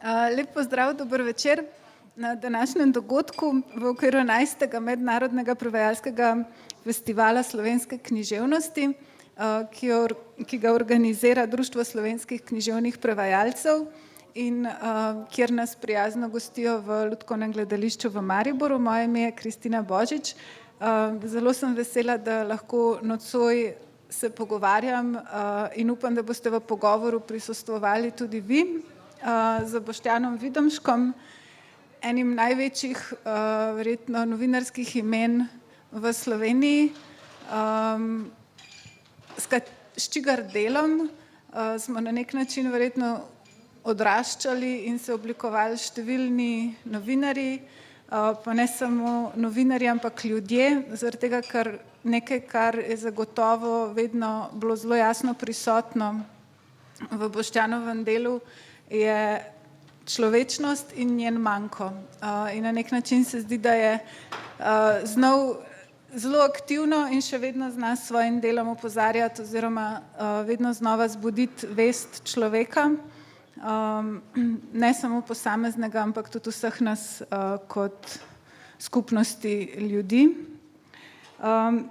Lep pozdrav, dober večer. Na današnjem dogodku v okviru 11. mednarodnega prevajalskega festivala slovenske književnosti, ki ga organizira Društvo slovenskih književnih prevajalcev in kjer nas prijazno gostijo v Lutkovnem gledališču v Mariboru. Moje ime je Kristina Božič. Zelo sem vesela, da lahko nocoj se pogovarjam in upam, da boste v pogovoru prisostvovali tudi vi z Boštjanom Videmškom, enim največjih verjetno novinarskih imen v Sloveniji, s čigar delom smo na nek način verjetno odraščali in se oblikovali številni novinarji, pa ne samo novinarji, ampak ljudje, zaradi tega, ker nekaj, kar je zagotovo vedno bilo zelo jasno prisotno v Boštjanovem delu, je človečnost in njen manko. In na nek način se zdi, da je znal zelo aktivno in še vedno zna s svojim delom opozarjati oziroma vedno znova zbuditi vest človeka, ne samo posameznega, ampak tudi vseh nas kot skupnosti ljudi.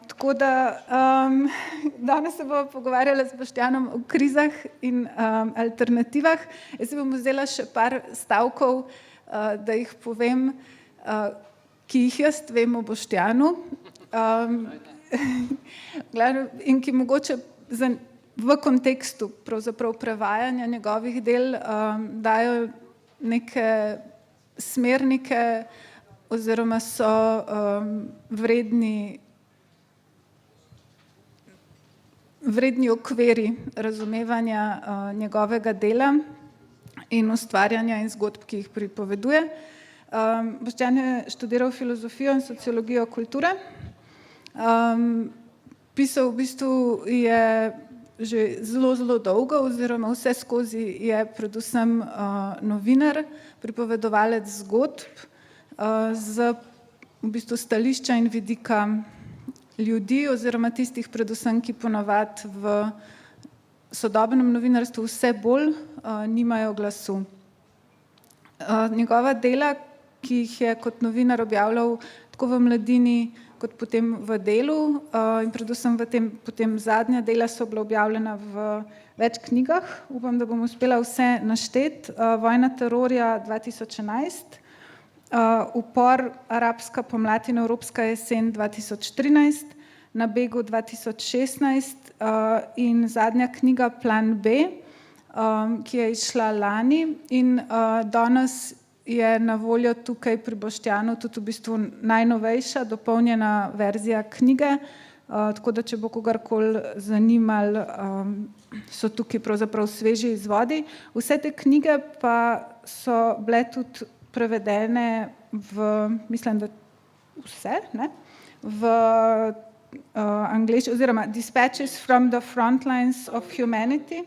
Tako da danes se bomo pogovarjali z Boštjanom o krizah in alternativah. Jaz si bom vzela še par stavkov, da jih povem, ki jih jaz vem o Boštjanu in ki mogoče v kontekstu pravzaprav prevajanja njegovih del dajo neke smernike oziroma so vredni okviri razumevanja njegovega dela in ustvarjanja in zgodb, ki jih pripoveduje. Boštjan je študiral filozofijo in sociologijo kulture. Pisal v bistvu je že zelo, zelo dolgo oziroma vse skozi je predvsem novinar, pripovedovalec zgodb z v bistvu stališča in vidika ljudi oziroma tistih predvsem, ki ponavadi v sodobnem novinarstvu vse bolj nimajo glasu. Njegova dela, ki jih je kot novinar objavljal tako v Mladini kot potem v Delu in predvsem v tem potem zadnja dela so bila objavljena v več knjigah. Upam, da bom uspela vse našteti. Vojna terorja 2011, Upor, arabska pomlad in evropska jesen 2013, Na begu 2016 in zadnja knjiga Plan B, ki je izšla lani in danes je na voljo tukaj pri Boštjanu tudi v bistvu najnovejša dopolnjena verzija knjige, tako da če bo kogarkoli zanimalo, so tukaj pravzaprav sveži izvodi. Vse te knjige pa so bile tudi prevedene mislim, da vse, ne? V angleščini oziroma Dispatches from the Frontlines of Humanity.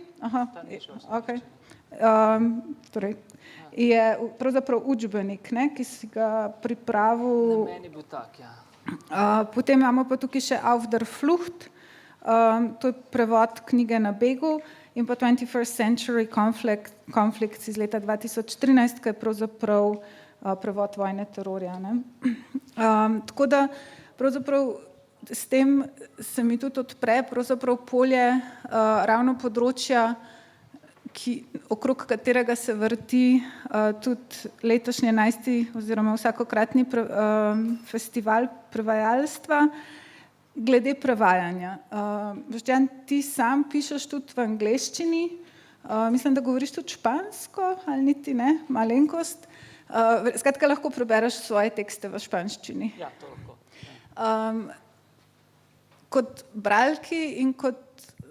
Okay. Torej, je pravzaprav učbenik, ne, ki si ga pripravil. Na meni bo tak, ja. Potem imamo pa tukaj še Auf der Flucht, to je prevod knjige Na begu, in pa 21st Century Conflicts iz leta 2013, ki je pravzaprav prevod Vojne terorja, ne. Tako da pravzaprav s tem se mi tudi odpre pravzaprav polje ravno področja, okrog katerega se vrti tudi letošnji 11. oziroma vsakokratni festival prevajalstva, glede prevajanja. Boštjan, ti sam pišeš tudi v angleščini, mislim, da govoriš tudi špansko, ali niti ne, malenkost. Skratka, lahko prebereš svoje tekste v španščini. Ja, to lahko. Kot bralki in kot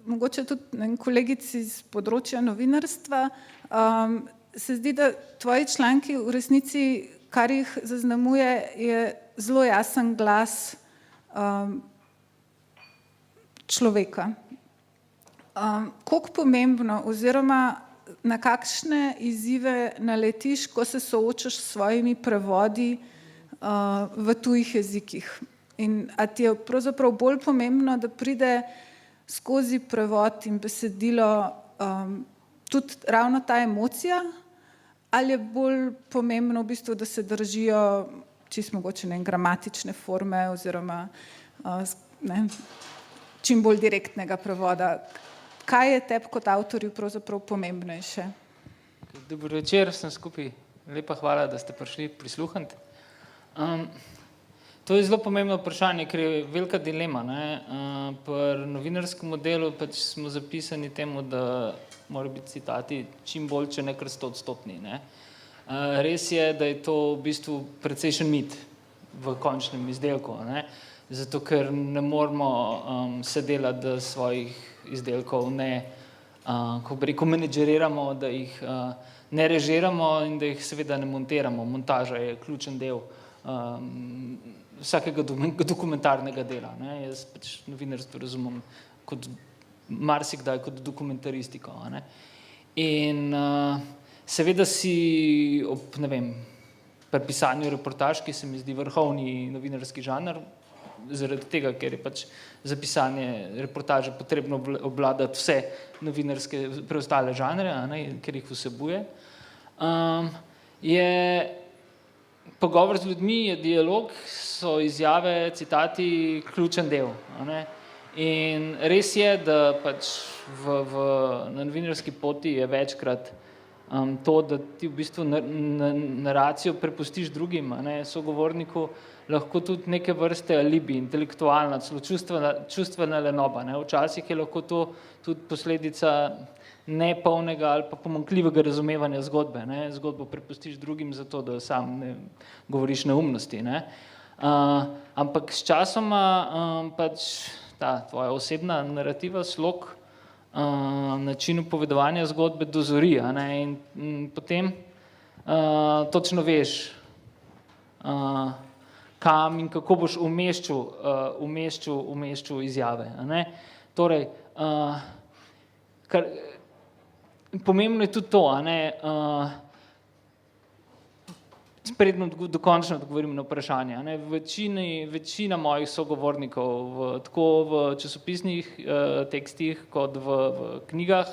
mogoče tudi kolegici z področja novinarstva se zdi, da tvoji članki v resnici, kar jih zaznamuje, je zelo jasen glas človeka. Koliko pomembno oziroma na kakšne izzive naletiš, ko se soočaš s svojimi prevodi v tujih jezikih? In a ti je pravzaprav bolj pomembno, da pride skozi prevod in besedilo tudi ravno ta emocija, ali je bolj pomembno v bistvu, da se držijo čisto mogoče gramatične forme oziroma čim bolj direktnega prevoda. Kaj je tebi kot avtorju pravzaprav pomembnejše? Dober večer, vsem skupaj. Lepa hvala, da ste prišli prisluhniti. To je zelo pomembno vprašanje, ker je velika dilema. Pri novinarskem modelu pač smo zapisani temu, da morajo biti citati čim bolj, če ne kar 100-odstotni. Res je, da je to v bistvu precejšen mit v končnem izdelku, zato ker ne moramo se delati, da svojih izdelkov ne, kako bi rekel, menedžeriramo, da jih ne režiramo in da jih seveda ne montiramo. Montaža je ključen del vsakega dokumentarnega dela. Jaz pač novinarstvo razumem kot marsikdaj kot dokumentaristiko. In seveda si ob, pri pisanju reportaž, ki se mi zdi vrhovni novinarski žanr, zaradi tega, ker je pač za pisanje reportaže potrebno obvladati vse novinarske preostale žanre, ker jih vsebuje, je pogovor z ljudmi, je dialog, so izjave, citati ključen del. In res je, da pač na novinarski poti je večkrat to, da ti v bistvu naracijo prepustiš drugim, sogovorniku, lahko tudi neke vrste alibi, intelektualna, celo čustvena lenoba. Včasih je lahko to tudi posledica nepolnega ali pa pomanjkljivega razumevanja zgodbe. Zgodbo prepustiš drugim zato, da sam govoriš neumnosti. Ampak s časoma pač ta tvoja osebna narativa, slog, način upovedovanja zgodbe dozori, in potem točno veš, kam in kako boš umeščal izjave. Torej, pomembno je tudi to, predno dokončno odgovorim na vprašanje. Večina mojih sogovornikov, tako v časopisnih tekstih kot v knjigah,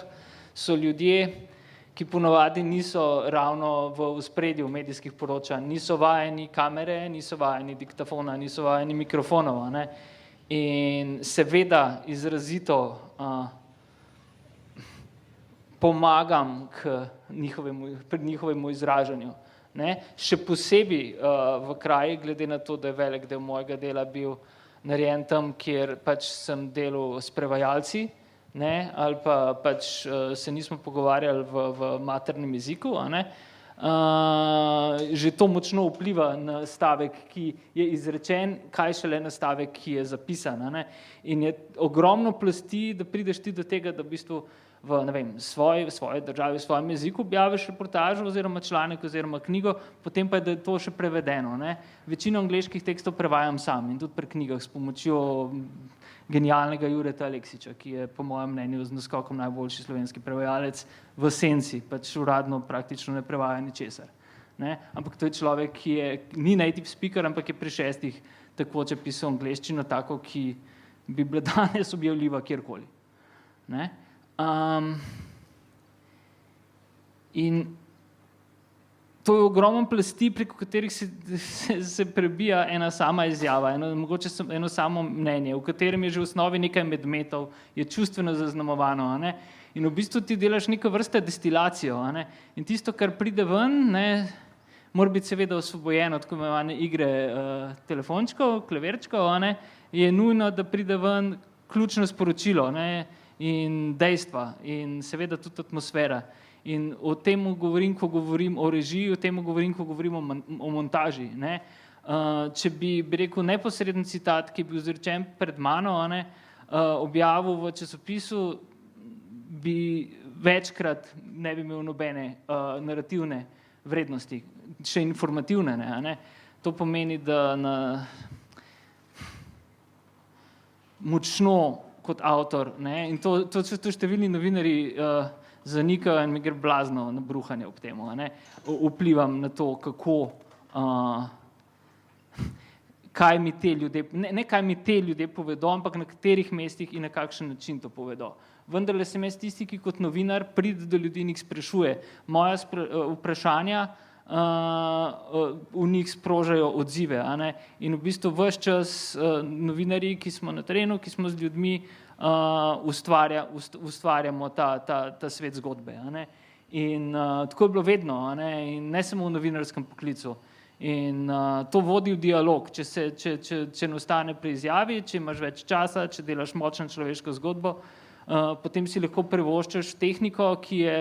so ljudje, ki ponavadi niso ravno v ospredju medijskih poročanj, niso vajeni kamere, niso vajeni diktafona, niso vajeni mikrofonov. In seveda izrazito pomagam pri njihovemu izražanju. Še posebej v kraji, glede na to, da je velik del mojega dela bil narejen tam, kjer pač sem delal s prevajalci, ali pa pač se nismo pogovarjali v maternem jeziku, že to močno vpliva na stavek, ki je izrečen, kaj šele na stavek, ki je zapisan. In je ogromno plasti, da prideš ti do tega, da v bistvu v svoji državi, v svojem jeziku objaviš reportažo oziroma članek oziroma knjigo, potem pa je, da je to še prevedeno. Večino angleških tekstov prevajam sam in tudi pri knjigah s pomočjo genialnega Jureta Aleksiča, ki je po mojem mnenju z naskokom najboljši slovenski prevajalec v senci, pač uradno praktično ne prevaja ničesar. Ampak to je človek, ki ni native speaker, ampak je pri 6 tekoče pisal angleščino tako, ki bi bila danes objavljiva kjerkoli. In to je ogromno plasti, preko katerih se prebija ena sama izjava, mogoče eno samo mnenje, v katerem je že v osnovi nekaj medmetov, je čustveno zaznamovano. In v bistvu ti delaš neke vrste destilacijo. In tisto, kar pride ven, mora biti seveda osvobojeno, tako imenovane igre telefončkov, kleverčkov, je nujno, da pride ven ključno sporočilo, in dejstva in seveda tudi atmosfera. In o tem govorim, ko govorim o režiji, o tem govorim, ko govorim o montaži. Če bi rekel neposreden citat, ki je bil izrečen pred mano, objavil v časopisu, bi večkrat ne bi imel nobene narativne vrednosti, še informativne. To pomeni, da močno kot avtor, in to številni novinarji zanikajo in mi gre blazno na bruhanje ob temu. Vplivam na to, kaj mi te ljudje, ne kaj mi te ljudje povedo, ampak na katerih mestih in na kakšen način to povedo. Vendarle sem jaz tisti, ki kot novinar pride do ljudi in jih sprašuje. Moja vprašanja v njih sprožajo odzive. A ne? In v bistvu ves čas novinarji, ki smo na terenu, ki smo z ljudmi, ustvarjamo ta svet zgodbe. A ne? In tako je bilo vedno, a ne? In ne samo v novinarskem poklicu. In to vodi v dialog. Če ne ostane pri izjavi, če imaš več časa, če delaš močno človeško zgodbo, potem si lahko privoščiš tehniko, ki je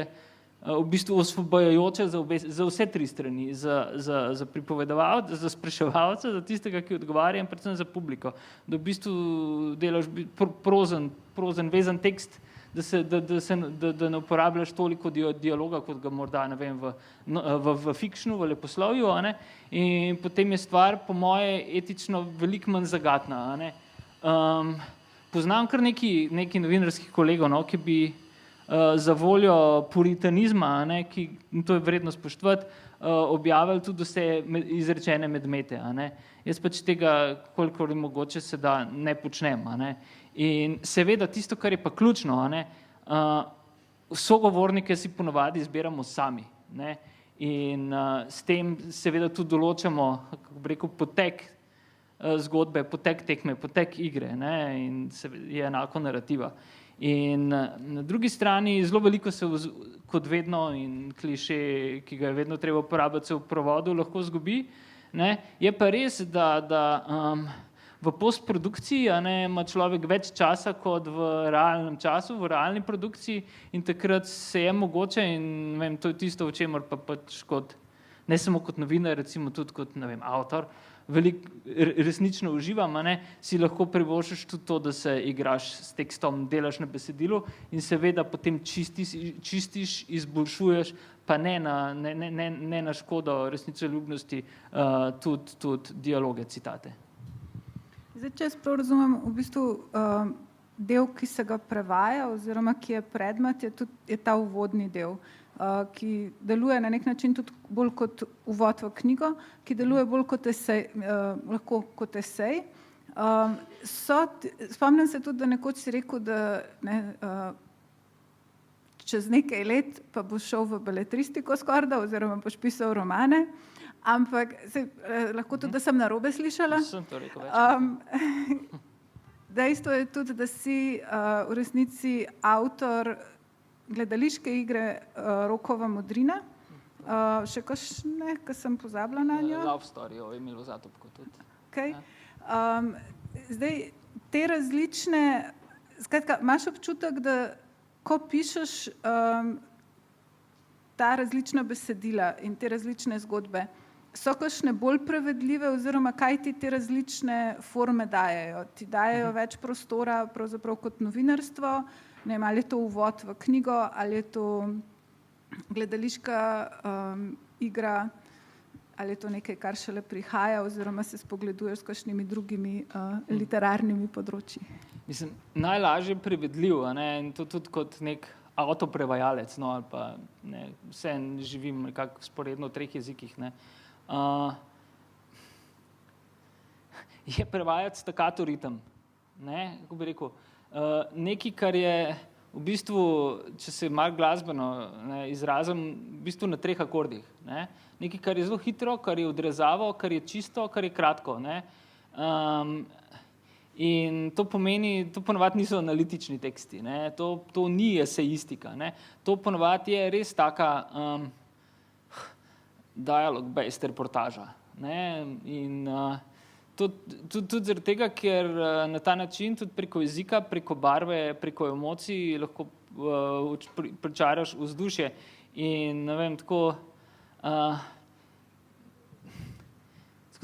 v bistvu osvobajajoča za vse tri strani, za pripovedovalca, za spraševalca, za tistega, ki odgovarja, in predvsem za publiko. Da v bistvu delaš prozen, vezan tekst, da ne uporabljaš toliko dialoga, kot ga morda, ne vem, v fikšnu, v leposlovju, a ne? In potem je stvar, po moje, etično veliko manj zagatna, a ne? Poznam kar nekaj novinarskih kolegov, no, ki bi za voljo puritanizma, a ne, in to je vredno spoštovati, objavili tudi vse izrečene medmete. A ne. Jaz pač tega, kolikor je mogoče, se da ne počnem. A ne. In seveda tisto, kar je pa ključno, a ne, sogovornike si ponovadi izbiramo sami. Ne. In s tem seveda tudi določamo, kako bi rekel, potek zgodbe, potek tekme, potek igre, ne, in je enako narativa. In na drugi strani zelo veliko se kot vedno in kliše, ki ga je vedno treba uporabljati, se v prevodu lahko zgubi. Ne. Je pa res, da v postprodukciji, a ne, ima človek več časa kot v realnem času, v realni produkciji, in takrat se je mogoče, in vem, to je tisto, v čemer pa pač kot, ne samo kot novinar, recimo tudi kot, ne vem, avtor, veliko resnično uživam, a ne, si lahko privoščiš tudi to, da se igraš s tekstom, delaš na besedilu in seveda potem čistiš, izboljšuješ, pa ne na škodo resnicoljubnosti, tudi dialoge, citate. Zdaj, če jaz prav razumem, v bistvu del, ki se ga prevaja oziroma ki je predmet, je ta uvodni del, ki deluje na nek način tudi bolj kot uvod v knjigo, ki deluje bolj kot esej, lahko kot esej. Spomnim se tudi, da nekoč si rekel, da ne, čez nekaj let pa boš šel v beletristiko skorda oziroma boš pisal romane, ampak lahko tudi, da sem narobe slišala. Sem to rekel več. Dejstvo je tudi, da si v resnici avtor gledališke igre Rokova modrina. Še kakšne, ki sem pozabila na njo? Love story o Emilu Zatopku tudi. Okay. Zdaj, te različne, skratka, imaš občutek, da ko pišeš ta različna besedila in te različne zgodbe, so kakšne bolj prevedljive oziroma kaj ti te različne forme dajejo? Ti dajejo več prostora pravzaprav kot novinarstvo, ne vem, ali je to uvod v knjigo, ali je to gledališka igra, ali je to nekaj, kar šele prihaja oziroma se spogleduješ s kakšnimi drugimi literarnimi področji? Mislim, najlažje prevedljiv, a ne, in to tudi kot nek avtoprevajalec, no, ali pa ne, vseeno živim nekako vzporedno v 3 jezikih, ne. Je prevajati staccato ritem, ne, kako bi rekel, nekaj, kar je v bistvu, če se malo glasbeno izrazim, v bistvu na 3 akordih, ne, nekaj, kar je zelo hitro, kar je odrezavo, kar je čisto, kar je kratko, ne, in to pomeni, to ponovadi niso analitični teksti, ne, to ni esejistika, ne, to ponovadi je res taka dialogue-based reportaža, ne, in tudi zaradi tega, ker na ta način tudi preko jezika, preko barve, preko emocij lahko pričaraš vzdušje in ne vem, tako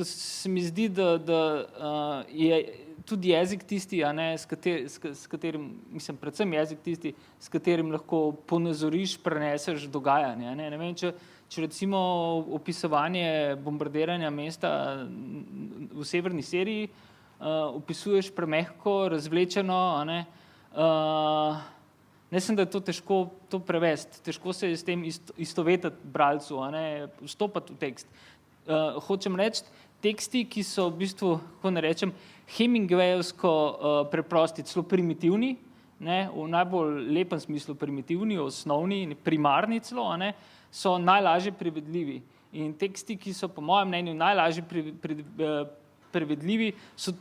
se mi zdi, da je tudi jezik tisti, a ne, s katerim, mislim, predvsem jezik tisti, s katerim lahko ponazoriš, preneseš dogajanje, a ne, ne vem, če recimo opisovanje bombardiranja mesta v severni Siriji opisuješ premehko, razvlečeno, a ne, mislim, da je to težko to prevesti, težko se je s tem istovetiti bralcu, a ne, vstopati v tekst. Hočem reči, teksti, ki so v bistvu, kako ne rečem, Hemingwayevsko preprosti, celo primitivni, ne, v najbolj lepem smislu primitivni, osnovni, primarni celo, ne, so najlažje prevedljivi. In teksti, ki so po mojem mnenju najlažje prevedljivi, so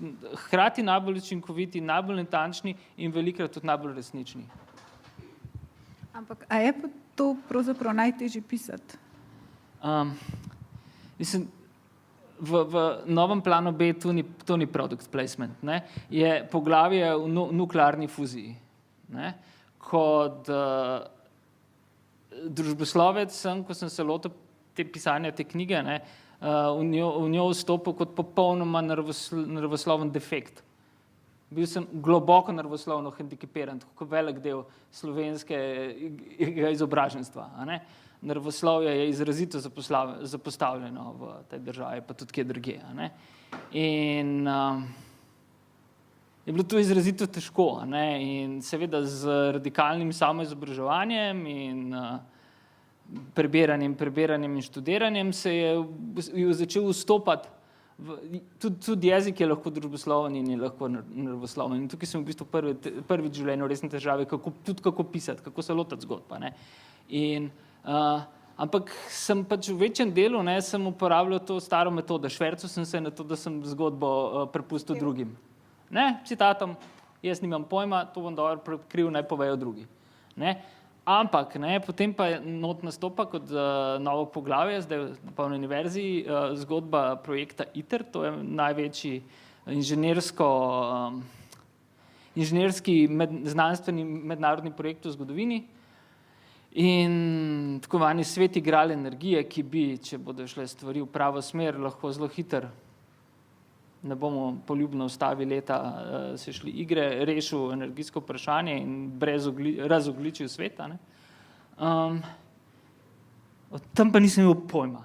hkrati najbolj učinkoviti, najbolj natančni in velikokrat tudi najbolj resnični. Ampak a je pa to pravzaprav najtežje pisati? Mislim, v novem planu B to ni product placement, ne, je poglavje v nuklearni fuziji. Ne. Kot družboslovec sem, ko sem se lotil pisanja te knjige, ne, v njo vstopil kot popolnoma naravosloven defekt. Bil sem globoko naravoslovno hendikepiran, tako kot velik del slovenskega izobraženstva. A ne. Naravoslovje je izrazito zapostavljeno v tej državi, pa tudi kje drugje. A ne. In je bilo to izrazito težko. A ne. In seveda z radikalnim samoizobraževanjem in prebiranjem in študiranjem se je začel vstopati tudi jezik je lahko družbosloven in je lahko naravosloven. In tukaj sem v bistvu prvič v življenju resne težave, kako pisati, kako se lotiti zgodba. Ne. In ampak sem pač v večjem delu, ne, sem uporabljal to staro metodo. Švercel sem se na to, da sem zgodbo prepustil drugim. Ne, citatom, jaz nimam pojma, to bom dobro prikriv, naj povejo drugi. Ne. Ampak, ne, potem pa not nastopa kot novo poglavje, zdaj pa na univerzi, zgodba projekta ITER, to je največji inženirski znanstveni mednarodni projekt v zgodovini. In tako vani sveti gral energije, ki bi, če bodo šle stvari v pravo smer, lahko zelo hitro, ne bomo poljubno ustavili leta, se šli igre, rešil energijsko vprašanje in razogličil sveta. Tam pa nisem imel pojma.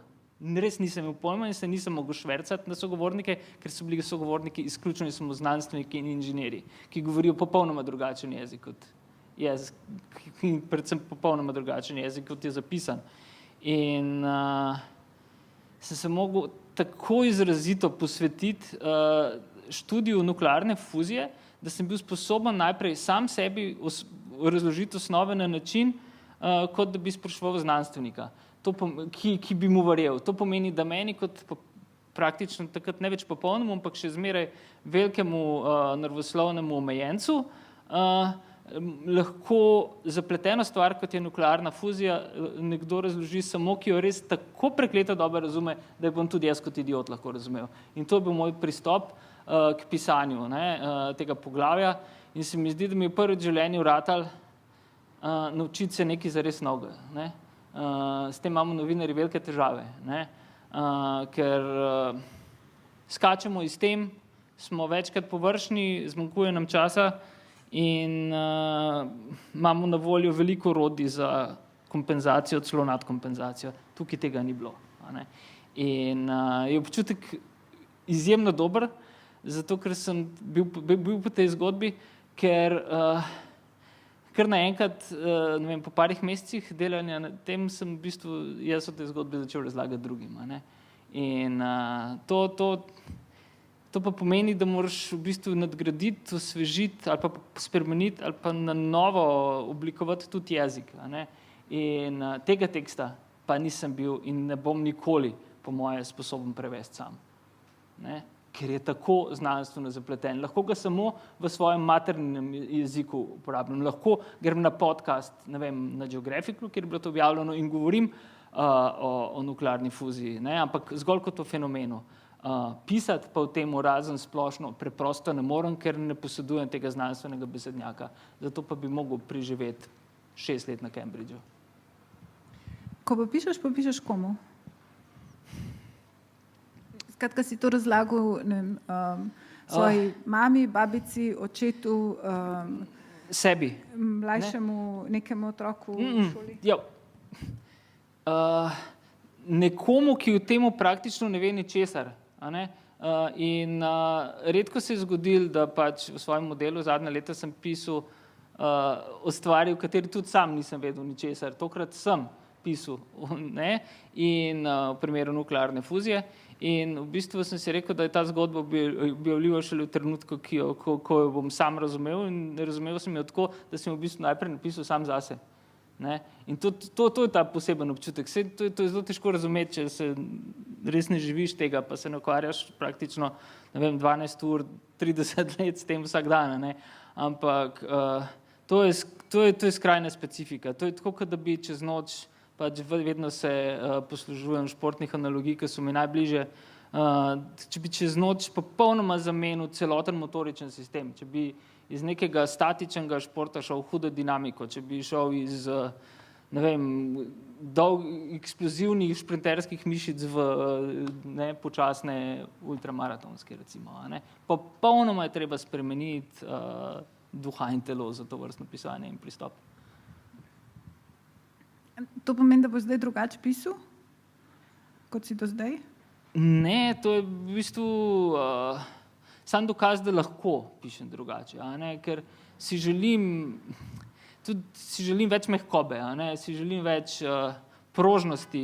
Res nisem imel pojma in se nisem mogel švercati na sogovornike, ker so bili sogovorniki izključno samo znanstveniki in inženirji, ki govorijo popolnoma drugačen jezik kot predvsem popolnoma drugačen jezik, kot je zapisan. In sem se mogel tako izrazito posvetiti študiju nuklearne fuzije, da sem bil sposoben najprej sam sebi razložiti osnove na način, kot da bi spraševal znanstvenika, ki bi mu verjel. To pomeni, da meni kot praktično takrat ne več popolnemu, ampak še zmeraj velikemu naravoslovnemu omejencu, lahko zapleteno stvar, kot je nuklearna fuzija, nekdo razloži samo, ki jo res tako prekleto dobro razume, da jo bom tudi jaz kot idiot lahko razumel. In to je bil moj pristop k pisanju, ne, tega poglavja. In se mi zdi, da mi je prvič v življenju ratalo naučiti se nekaj zares novega. Ne. S tem imamo novinarji velike težave, ne, ker skačemo iz tem, smo večkrat površni, zmanjkuje nam časa, in imamo na voljo veliko orodij za kompenzacijo, celo nadkompenzacijo. Tukaj tega ni bilo. In je občutek izjemno dober, zato ker sem bil po tej zgodbi, ker kar naenkrat, ne vem, po parih mesecih delanja na tem sem v bistvu jaz o tej zgodbi začel razlagati drugim. In to pa pomeni, da moraš v bistvu nadgraditi, osvežiti ali pa spremeniti ali pa na novo oblikovati tudi jezik. In tega teksta pa nisem bil in ne bom nikoli, po moje, sposoben prevesti sam. Ne? Ker je tako znanstveno zapleten. Lahko ga samo v svojem maternem jeziku uporabljam. Lahko grem na podcast, ne vem, na Geographicu, kjer je bilo to objavljeno in govorim o nuklearni fuziji, ne? Ampak zgolj kot o fenomenu. Pisati pa v tem razen splošno preprosto ne morem, ker ne posedujem tega znanstvenega besednjaka. Zato pa bi mogel preživeti 6 let na Cambridgeu. Ko pa pišeš komu? Skratka, si to razlagal svoji mami, babici, očetu, sebi. Mlajšemu nekemu otroku v šoli? Ja. Nekomu, ki o temu praktično ne ve ničesar. In redko se je zgodilo, da pač v svojem modelu zadnja leta sem pisal o stvari, v kateri tudi sam nisem vedel ničesar. Tokrat sem pisal, ne, in v primeru nuklearne fuzije. In v bistvu sem si rekel, da je ta zgodba objavljiva šele v trenutku, ko jo bom sam razumel, in razumel sem jo tako, da sem v bistvu najprej napisal sam zase. Ne? In to je ta poseben občutek. To je zelo težko razumeti, če se res ne živiš tega, pa se ne ukvarjaš praktično, ne vem, 12 ur, 30 let s tem vsak dan. Ne? Ampak to je skrajna specifika. To je tako, kot da bi čez noč, pač vedno se poslužujem športnih analogij, ki so mi najbližje, če bi čez noč popolnoma zamenil celoten motoričen sistem, če bi iz nekega statičnega športa šel v hudo dinamiko, če bi šel iz, ne vem, eksplozivnih šprinterskih mišic v počasne ultramaratonske, recimo. Ne. Popolnoma je treba spremeniti duha in telo za to vrstno pisanje in pristop. To pomeni, da bo zdaj drugače pisal, kot si do zdaj? Ne, to je v bistvu sam dokaz, da lahko pišem drugače, ker si želim več mehkobe, si želim več prožnosti,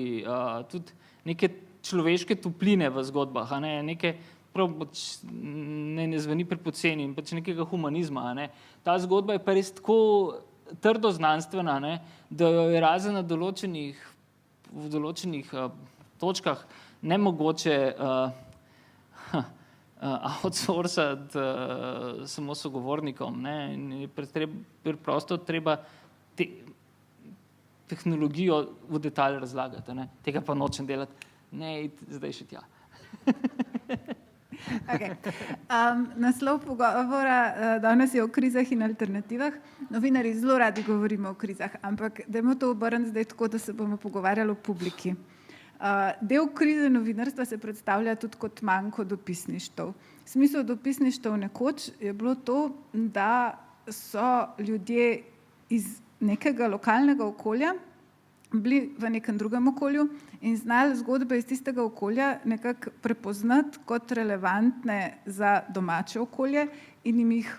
tudi neke človeške topline v zgodbah, neke ne zveni prepoceni, pač nekega humanizma. Ta zgodba je pa res tako trdo znanstvena, da jo je razen v določenih točkah nemogoče outsourcati samo sogovornikom. In je preprosto treba tehnologijo v detalj razlagati. Tega pa nočem delati. Ne, zdaj še tja. Okay. Naslov pogovora danes je o krizah in alternativah. Novinarji zelo radi govorimo o krizah, ampak dajmo to obrniti zdaj tako, da se bomo pogovarjali o publiki. Del krize novinarstva se predstavlja tudi kot manko dopisništev. Smisel dopisništev nekoč je bilo to, da so ljudje iz nekega lokalnega okolja bili v nekem drugem okolju in znali zgodbe iz tistega okolja nekako prepoznati kot relevantne za domače okolje in jim jih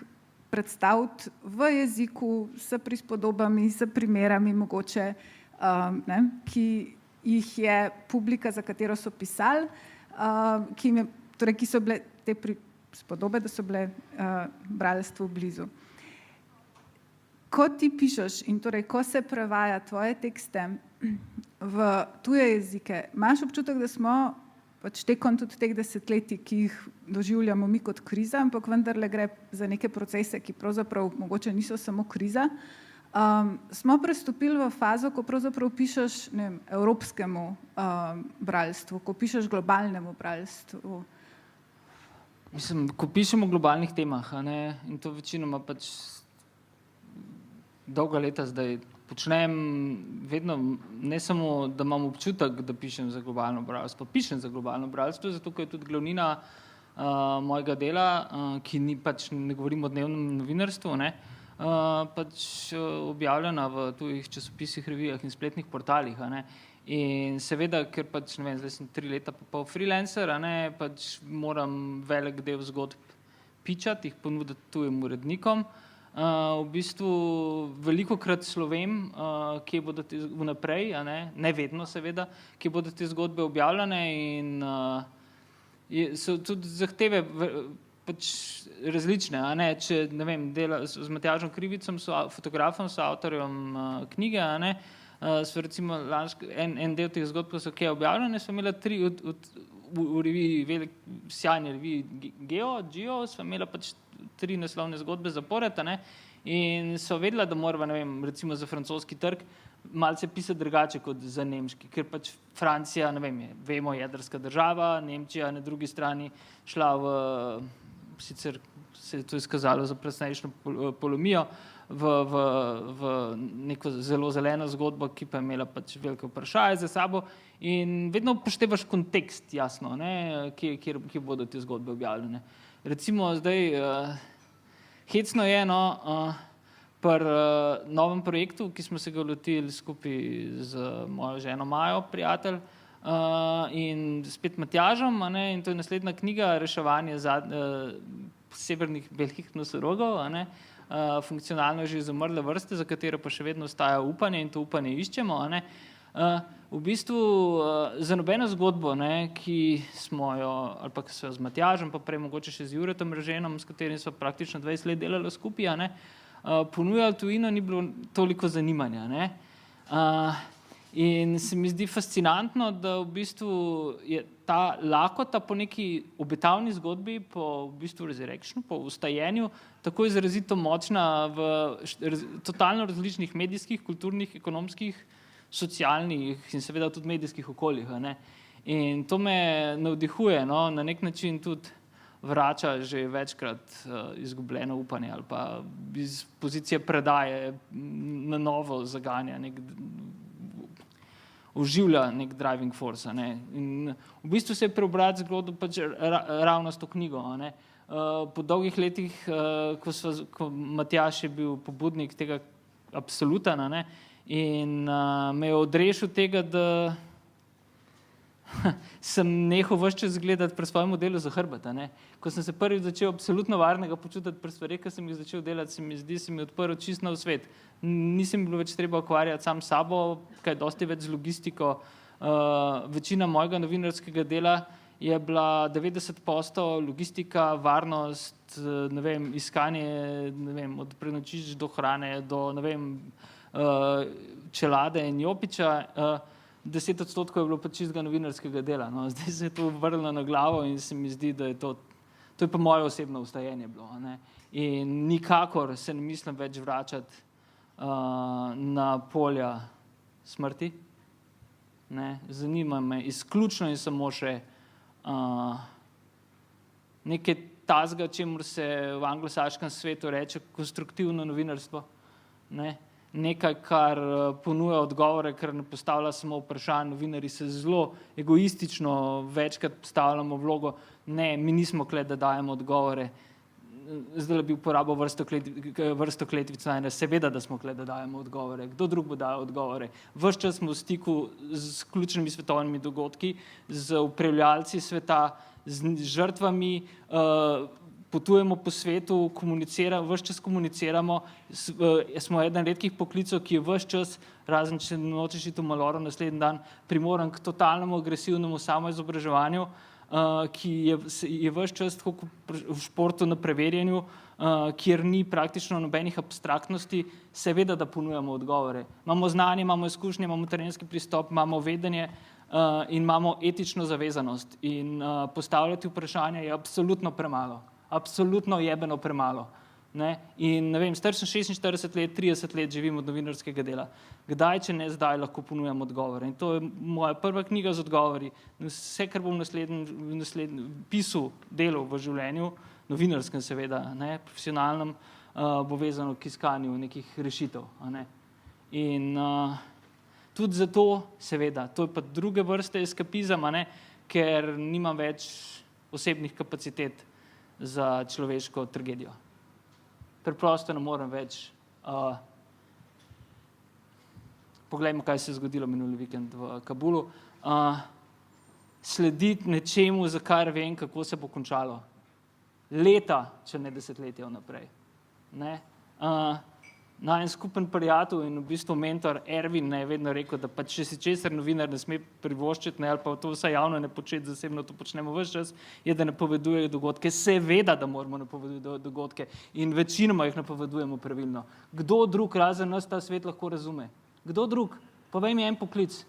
predstaviti v jeziku, s prispodobami, s primerami mogoče, ki jih je publika, za katero so pisali, ki so bile te prispodobe, da so bile bralstvu blizu. Ko ti pišeš in torej, ko se prevaja tvoje tekste v tuje jezike, imaš občutek, da smo pač tekom tudi teh desetletij, ki jih doživljamo mi kot kriza, ampak vendarle gre za neke procese, ki pravzaprav mogoče niso samo kriza, smo prestopili v fazo, ko pravzaprav pišeš, ne vem, evropskemu bralstvu, ko pišeš globalnemu bralstvu. Mislim, ko pišem o globalnih temah, in to večinoma pač dolga leta zdaj počnem, vedno ne samo, da imam občutek, da pišem za globalno bralstvo, pišem za globalno bralstvo, zato ker je tudi glavnina mojega dela, ki ni pač, ne govorim o dnevnem novinarstvu, pač objavljena v tujih časopisih, revijah in spletnih portalih. In seveda, ker pač, ne vem, zdaj sem 3 leta pa pol freelancer, pač moram velik del zgodb pičati, jih ponuditi tujim urednikom. V bistvu velikokrat slovem, kje bodo te vnaprej, ne vedno seveda, kje bodo te zgodbe objavljene in so tudi zahteve pač različne. Če, ne vem, dela z Matjažem Krivicem, fotografom, so avtorjem knjige, so recimo en del teh zgodb, ko so kje objavljene, so imela 3 v reviji, sjajni reviji Geo, so imela pač 3 naslovne zgodbe zapored, in so vedela, da morava, ne vem, recimo za francoski trg malce pisati drugače kot za nemški, ker pač Francija, ne vem, vemo, jedrska država, Nemčija na drugi strani šla sicer se je to izkazalo za presnejšno polomijo, v neko zelo zeleno zgodbo, ki pa je imela pač velike vprašaje za sabo in vedno upoštevaš kontekst, jasno, kje bodo te zgodbe objavljene. Recimo zdaj, hecno je pri novem projektu, ki smo se ga lotili skupaj z mojo ženo Majo, prijatelj, in spet Matjažem, in to je naslednja knjiga, Reševanje severnih belih nosorogov, funkcionalno že izumrle vrste, za katero pa še vedno ostaja upanje in to upanje iščemo. V bistvu za nobeno zgodbo, ne, ki smo jo, ali pa ki so jo z Matjažem, pa prej mogoče še z Juretom Reženom, s katerim smo praktično 20 let delali skupaj, ne, ponujali tujino, ni bilo toliko zanimanja. Ne. In se mi zdi fascinantno, da v bistvu je ta lakota po neki obetavni zgodbi, po v bistvu resurrectionu, po ustajenju, tako izrazito močna v totalno različnih medijskih, kulturnih, ekonomskih, socialnih in seveda tudi medijskih okoljih. Ne. In to me navdihuje, no, na nek način tudi vrača že večkrat izgubljeno upanje ali pa iz pozicije predaje na novo zaganja oživlja nek driving force. Ne. In v bistvu se je preobrat zgodil pač ravno s to knjigo. Ne. Po dolgih letih, ko Matjaž je bil pobudnik tega absoluta, ne, in me je odrešil tega, da sem nehal ves čas gledati pri svojem delu za hrbet. Ko sem se prvič začel absolutno varnega počutiti pri stvareh, ki sem jih začel delati, se mi odprl čist nov svet. Nisem bilo več treba ukvarjati sam s sabo, kaj dosti več z logistiko. Večina mojega novinarskega dela je bila 90% logistika, varnost, ne vem, iskanje, ne vem, od prenočišč do hrane, do, ne vem, čelade in jopiča. 10% je bilo pa čistega novinarskega dela. No. Zdaj se je to vrnilo na glavo in se mi zdi, da je to je pa moje osebno ustajenje bilo. Ne. In nikakor se ne mislim več vračati na polja smrti. Ne. Zanima me izključno in samo še nekaj tazga, čemur se v anglosaškem svetu reče konstruktivno novinarstvo. Ne. Nekaj, kar ponuja odgovore, ker ne postavlja samo vprašanj. Novinarji se zelo egoistično večkrat postavljamo vlogo, ne, mi nismo kle, da dajemo odgovore. Zdaj bi uporabil vrsto kletvic, seveda, da smo kle, da dajemo odgovore. Kdo drug bo dajal odgovore? Ves čas smo v stiku z ključnimi svetovnimi dogodki, z upravljalci sveta, z žrtvami, potujemo po svetu, ves čas komuniciramo, smo eden redkih poklicov, ki je ves čas, razen če nočeš iti v maloro naslednji dan, primoran k totalnemu agresivnemu samoizobraževanju, ki je ves čas tako v športu na preverjanju, kjer ni praktično nobenih abstraktnosti, seveda, da ponujamo odgovore. Imamo znanje, imamo izkušnje, imamo terenski pristop, imamo vedenje in imamo etično zavezanost. In postavljati vprašanja je absolutno premalo. Absolutno jebeno premalo. Ne? In ne vem, star sem 46 let, 30 let živim od novinarskega dela. Kdaj, če ne zdaj, lahko ponujam odgovore. In to je moja prva knjiga z odgovori. Vse, kar bom naslednji pisal, delal v življenju, novinarskem seveda, ne, profesionalnem, bo vezano k iskanju nekih rešitev. Ne? In tudi zato, seveda, to je pa druge vrste eskapizem, ker nimam več osebnih kapacitet za človeško tragedijo. Preprosto ne morem več. Poglejmo, kaj se je zgodilo minuli vikend v Kabulu. Slediti nečemu, za kar vem, kako se bo končalo. Leta, če ne desetletja vnaprej. Ne? En skupen prijatelj in v bistvu mentor Ervin je vedno rekel, da pa če si česar novinar ne sme privoščiti, ali pa to vsaj javno ne početi, zasebno to počnemo ves čas, je, da napovedujejo dogodke. Seveda, da moramo napovedati dogodke in večinoma jih napovedujemo pravilno. Kdo drug razen nas ta svet lahko razume? Kdo drug? Povej mi en poklic.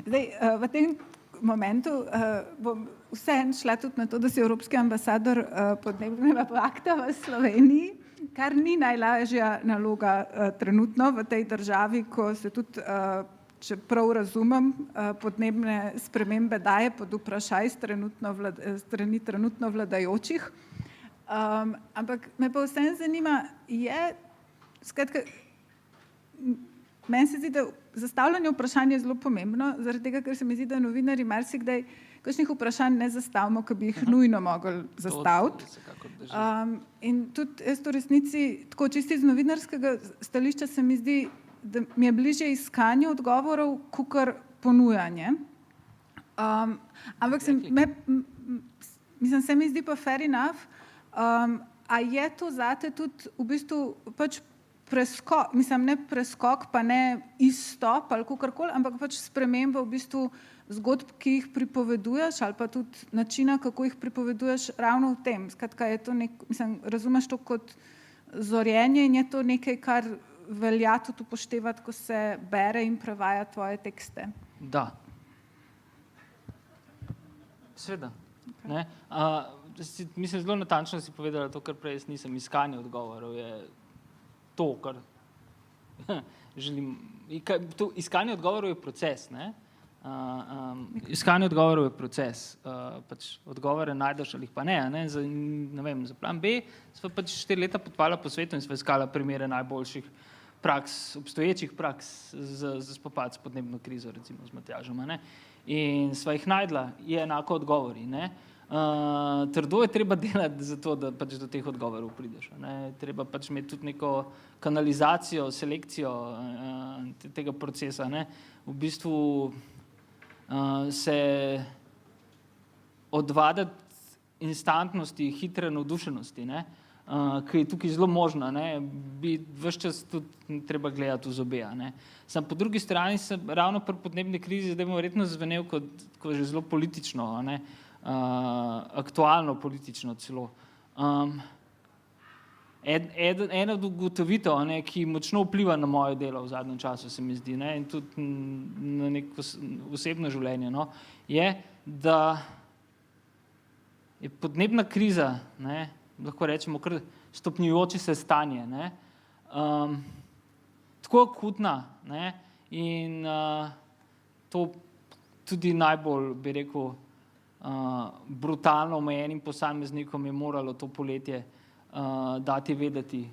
Zdaj, v tem momentu bom vseeno šla tudi na to, da si evropski ambasador podnebnega pakta v Sloveniji, kar ni najlažja naloga trenutno v tej državi, ko se tudi, če prav razumem, podnebne spremembe daje pod vprašaj strani trenutno vladajočih. Ampak me pa vseeno zanima, skratka, meni se zdi, da zastavljanje vprašanj je zelo pomembno, zaradi tega, ker se mi zdi, da novinarji marsikdaj kakšnih vprašanj ne zastavimo, ki bi jih nujno mogli zastaviti. In tudi jaz v resnici, tako čisto iz novinarskega stališča se mi zdi, da mi je bližje iskanje odgovorov, kakor ponujanje. Ampak se mi zdi pa fair enough, A je to zate tudi v bistvu pač preskok, mislim, ne preskok, pa ne izstop ali kakorkoli, ampak pač sprememba v bistvu zgodb, ki jih pripoveduješ, ali pa tudi načina, kako jih pripoveduješ ravno v tem. Skratka, je to mislim, razumeš to kot zorjenje in je to nekaj, kar velja tudi upoštevati, ko se bere in prevaja tvoje tekste. Da. Seveda. Ne? Mislim, zelo natančno si povedala to, kar prej jaz nisem. Iskanje odgovorov je to, kar želim. Iskanje odgovorov je proces. Ne? Iskanje odgovorov je proces. Pač odgovore najdeš ali jih pa ne. Ne vem, za plan B sva pač 4 leta potovala po svetu in sva iskala primere najboljših praks, obstoječih praks za spopad s podnebno krizo, recimo z Matjažem. In sva jih najdla, je enako odgovori. Ne? Trdo je treba delati za to, da pač do teh odgovorov prideš. Treba pač imeti tudi neko kanalizacijo, selekcijo tega procesa. Ne? V bistvu se odvaditi instantnosti, hitre navdušenosti, ne? Ki je tukaj zelo možna, ne? Bi ves čas tudi treba gledati v zobe. Sam po drugi strani sem ravno pri podnebni krizi zdaj verjetno zvenel kot že zelo politično, aktualno politično celo. Ena od ugotovitev, ki močno vpliva na moje delo v zadnjem času, se mi zdi, in tudi na neko osebno življenje, je, da je podnebna kriza, lahko rečemo kar stopnjujoče se stanje, tako akutna, in to tudi najbolj, bi rekel, brutalno omejenim posameznikom je moralo to poletje dati vedeti,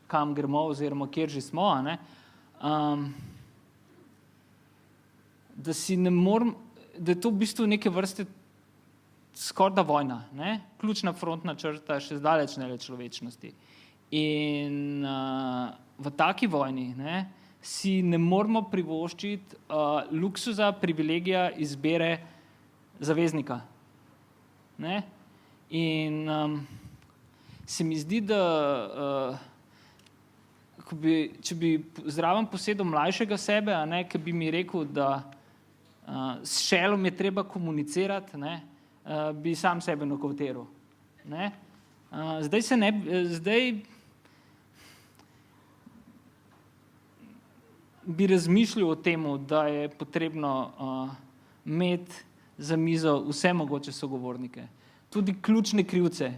kam gremo oziroma kjer že smo, da si ne morem, da je to v bistvu neke vrste skorda vojna, ključna frontna črta še zdaleč ne le človečnosti. In v taki vojni si ne moremo privoščiti luksuza, privilegija izbire zaveznika. In se mi zdi, da če bi zraven posedel mlajšega sebe, ki bi mi rekel, da s šelom je treba komunicirati, bi sam sebe nokavtiral. Zdaj bi razmišljal o tem, da je potrebno imeti za mizo vse mogoče sogovornike, tudi ključne krivce,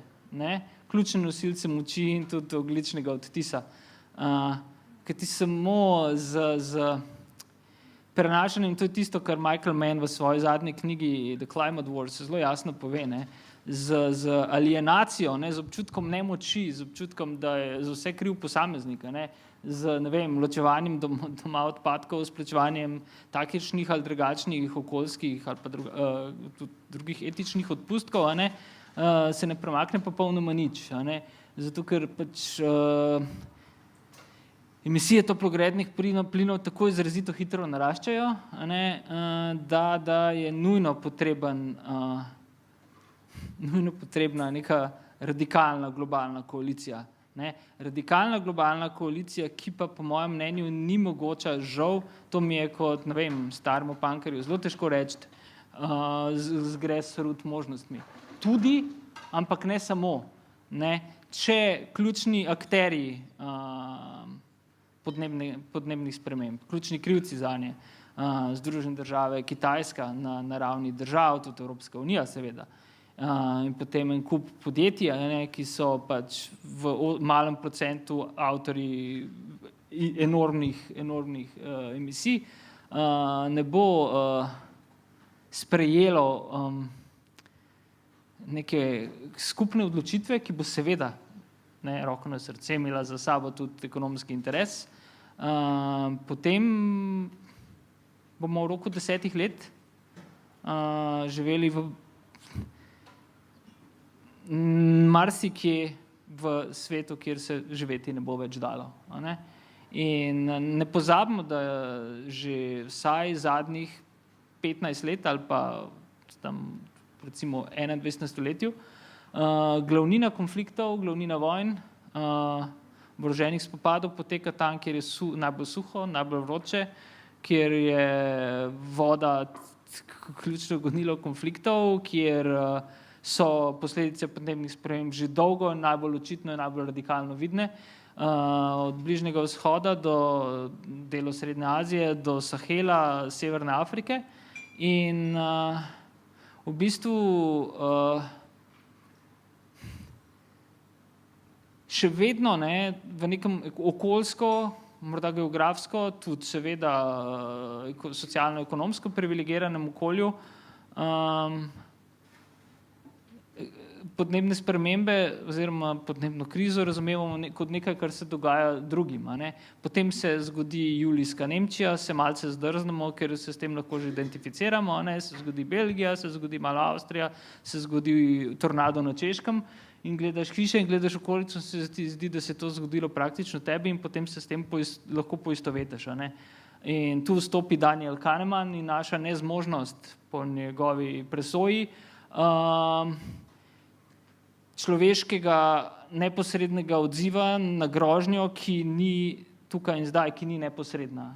ključne nosilce moči in tudi ogljičnega odtisa. Ker ti samo z prenašanjem, to je tisto, kar Michael Mann v svoji zadnji knjigi The Climate Wars zelo jasno pove, z alienacijo, z občutkom nemoči, z občutkom, da je za vse kriv posameznik, z ločevanjem doma odpadkov, s plačevanjem takšnih ali drugačnih okoljskih ali pa drugih etičnih odpustkov, se ne premakne popolnoma nič. Zato, ker pač emisije toplogrednih plinov tako izrazito hitro naraščajo, da je nujno potrebna neka radikalna globalna koalicija. Radikalna globalna koalicija, ki pa po mojem mnenju ni mogoča, žal, to mi je kot, staremu punkerju zelo težko reči, z grassroot možnostmi. Tudi, ampak ne samo. Če ključni akterji podnebnih sprememb, ključni krivci zanje, Združene države, Kitajska na ravni držav, tudi Evropska unija seveda, in potem en kup podjetij, ki so pač v malem procentu avtorji enormnih emisij, ne bo sprejelo neke skupne odločitve, ki bo seveda, roko na srce, imela za sabo tudi ekonomski interes, potem bomo v roku 10 let živeli v marsikje v svetu, kjer se živeti ne bo več dalo. In ne pozabimo, da že vsaj zadnjih 15 let ali pa tam recimo 21. stoletju Glavnina konfliktov, glavnina vojn, oboroženih spopadov poteka tam, kjer je najbolj suho, najbolj vroče, kjer je voda ključno gonilo konfliktov, kjer so posledice podnebnih sprememb že dolgo najbolj očitno in najbolj radikalno vidne. Od Bližnjega vzhoda do delo Srednje Azije, do Sahela, Severne Afrike. In v bistvu še vedno v nekem okoljsko, morda geografsko, tudi seveda socialno-ekonomsko privilegiranem okolju podnebne spremembe oziroma podnebno krizo razumevamo kot nekaj, kar se dogaja drugim. Potem se zgodi julijska Nemčija, se malce zdrznemo, ker se s tem lahko že identificiramo, se zgodi Belgija, se zgodi malo Avstrija, se zgodi tornado na Češkem in gledaš hiše in gledaš okolico, se ti zdi, da se je to zgodilo praktično tebi in potem se s tem lahko poistovetiš. In tu vstopi Daniel Kahneman in naša nezmožnost po njegovi presoji človeškega neposrednega odziva na grožnjo, ki ni tukaj in zdaj, ki ni neposredna.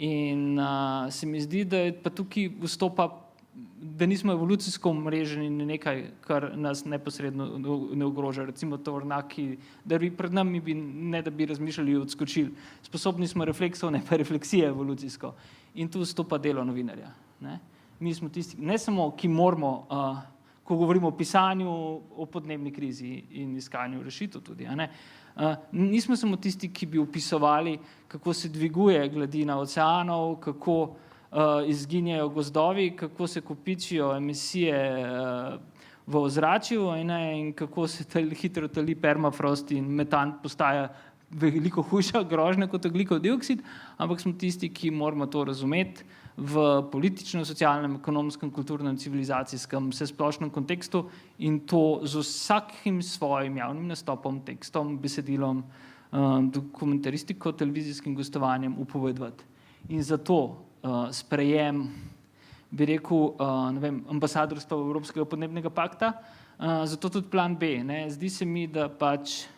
In se mi zdi, da je pa tukaj vstopa, da nismo evolucijsko omreženi na nekaj, kar nas neposredno ne ogroža. Recimo tovornjaki, da bi pred nami, ne da bi razmišljali, odskočili. Sposobni smo refleksov, ne pa refleksije evolucijsko. In tu vstopa delo novinarja. Mi smo tisti, ne samo, ki moramo, ko govorimo o pisanju, o podnebni krizi in iskanju rešitev tudi. Nismo samo tisti, ki bi opisovali, kako se dviguje gladina oceanov, kako izginjajo gozdovi, kako se kopičijo emisije v ozračju in kako se hitro tali permafrost in metan postaja veliko hujša grožnja kot ogljikov dioksid, ampak smo tisti, ki moramo to razumeti v političnem, socialnem, ekonomskem, kulturnem, civilizacijskem, vsesplošnem kontekstu in to z vsakim svojim javnim nastopom, tekstom, besedilom, dokumentaristiko, televizijskim gostovanjem upovedovati. In zato sprejem, bi rekel, ambasadorstva Evropskega podnebnega pakta, zato tudi plan B. Zdi se mi, da pač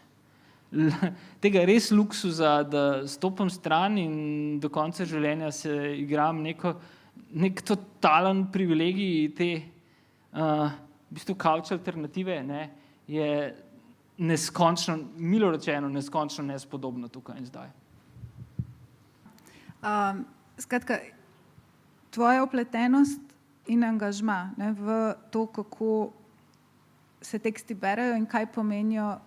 tega res luksuza, da stopim stran in do konca življenja se igram nek totalen privilegij te v bistvu couch alternative, je neskončno, milo rečeno, neskončno nespodobno tukaj in zdaj. Skratka, tvoja vpletenost in angažma v to, kako se teksti berejo in kaj pomenijo,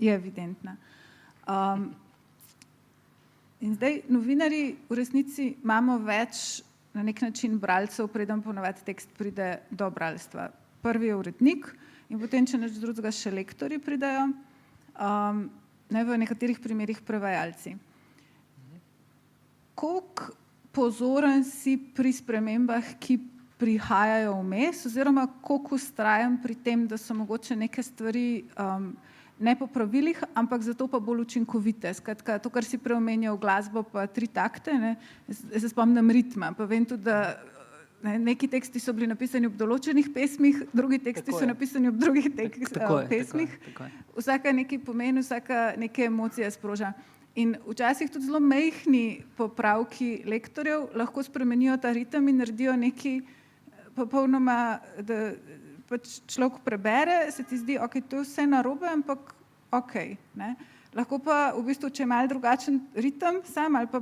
je evidentna. In zdaj novinarji v resnici imamo več na nek način bralcev, preden ponavadi tekst pride do bralstva. Prvi je urednik in potem, če nič drugega, še lektorji pridejo, v nekaterih primerih prevajalci. Koliko pozoren si pri spremembah, ki prihajajo vmes, oziroma koliko vztrajam pri tem, da so mogoče neke stvari ne po pravilih, ampak zato pa bolj učinkovite. Skratka, to, kar si preomenjal, glasbo pa 3 takte, jaz se spomnim ritma, pa vem tudi, da neki teksti so bili napisani ob določenih pesmih, drugi teksti so napisani ob drugih pesmih. Vsaka nekaj pomeni, vsaka neke emocije sproža. In včasih tudi zelo majhni popravki lektorjev lahko spremenijo ta ritem in naredijo nekaj popolnoma, da pač človek prebere, se ti zdi, ok, to je vse narobe, ampak ok. Lahko pa v bistvu, če je malo drugačen ritem sam ali pa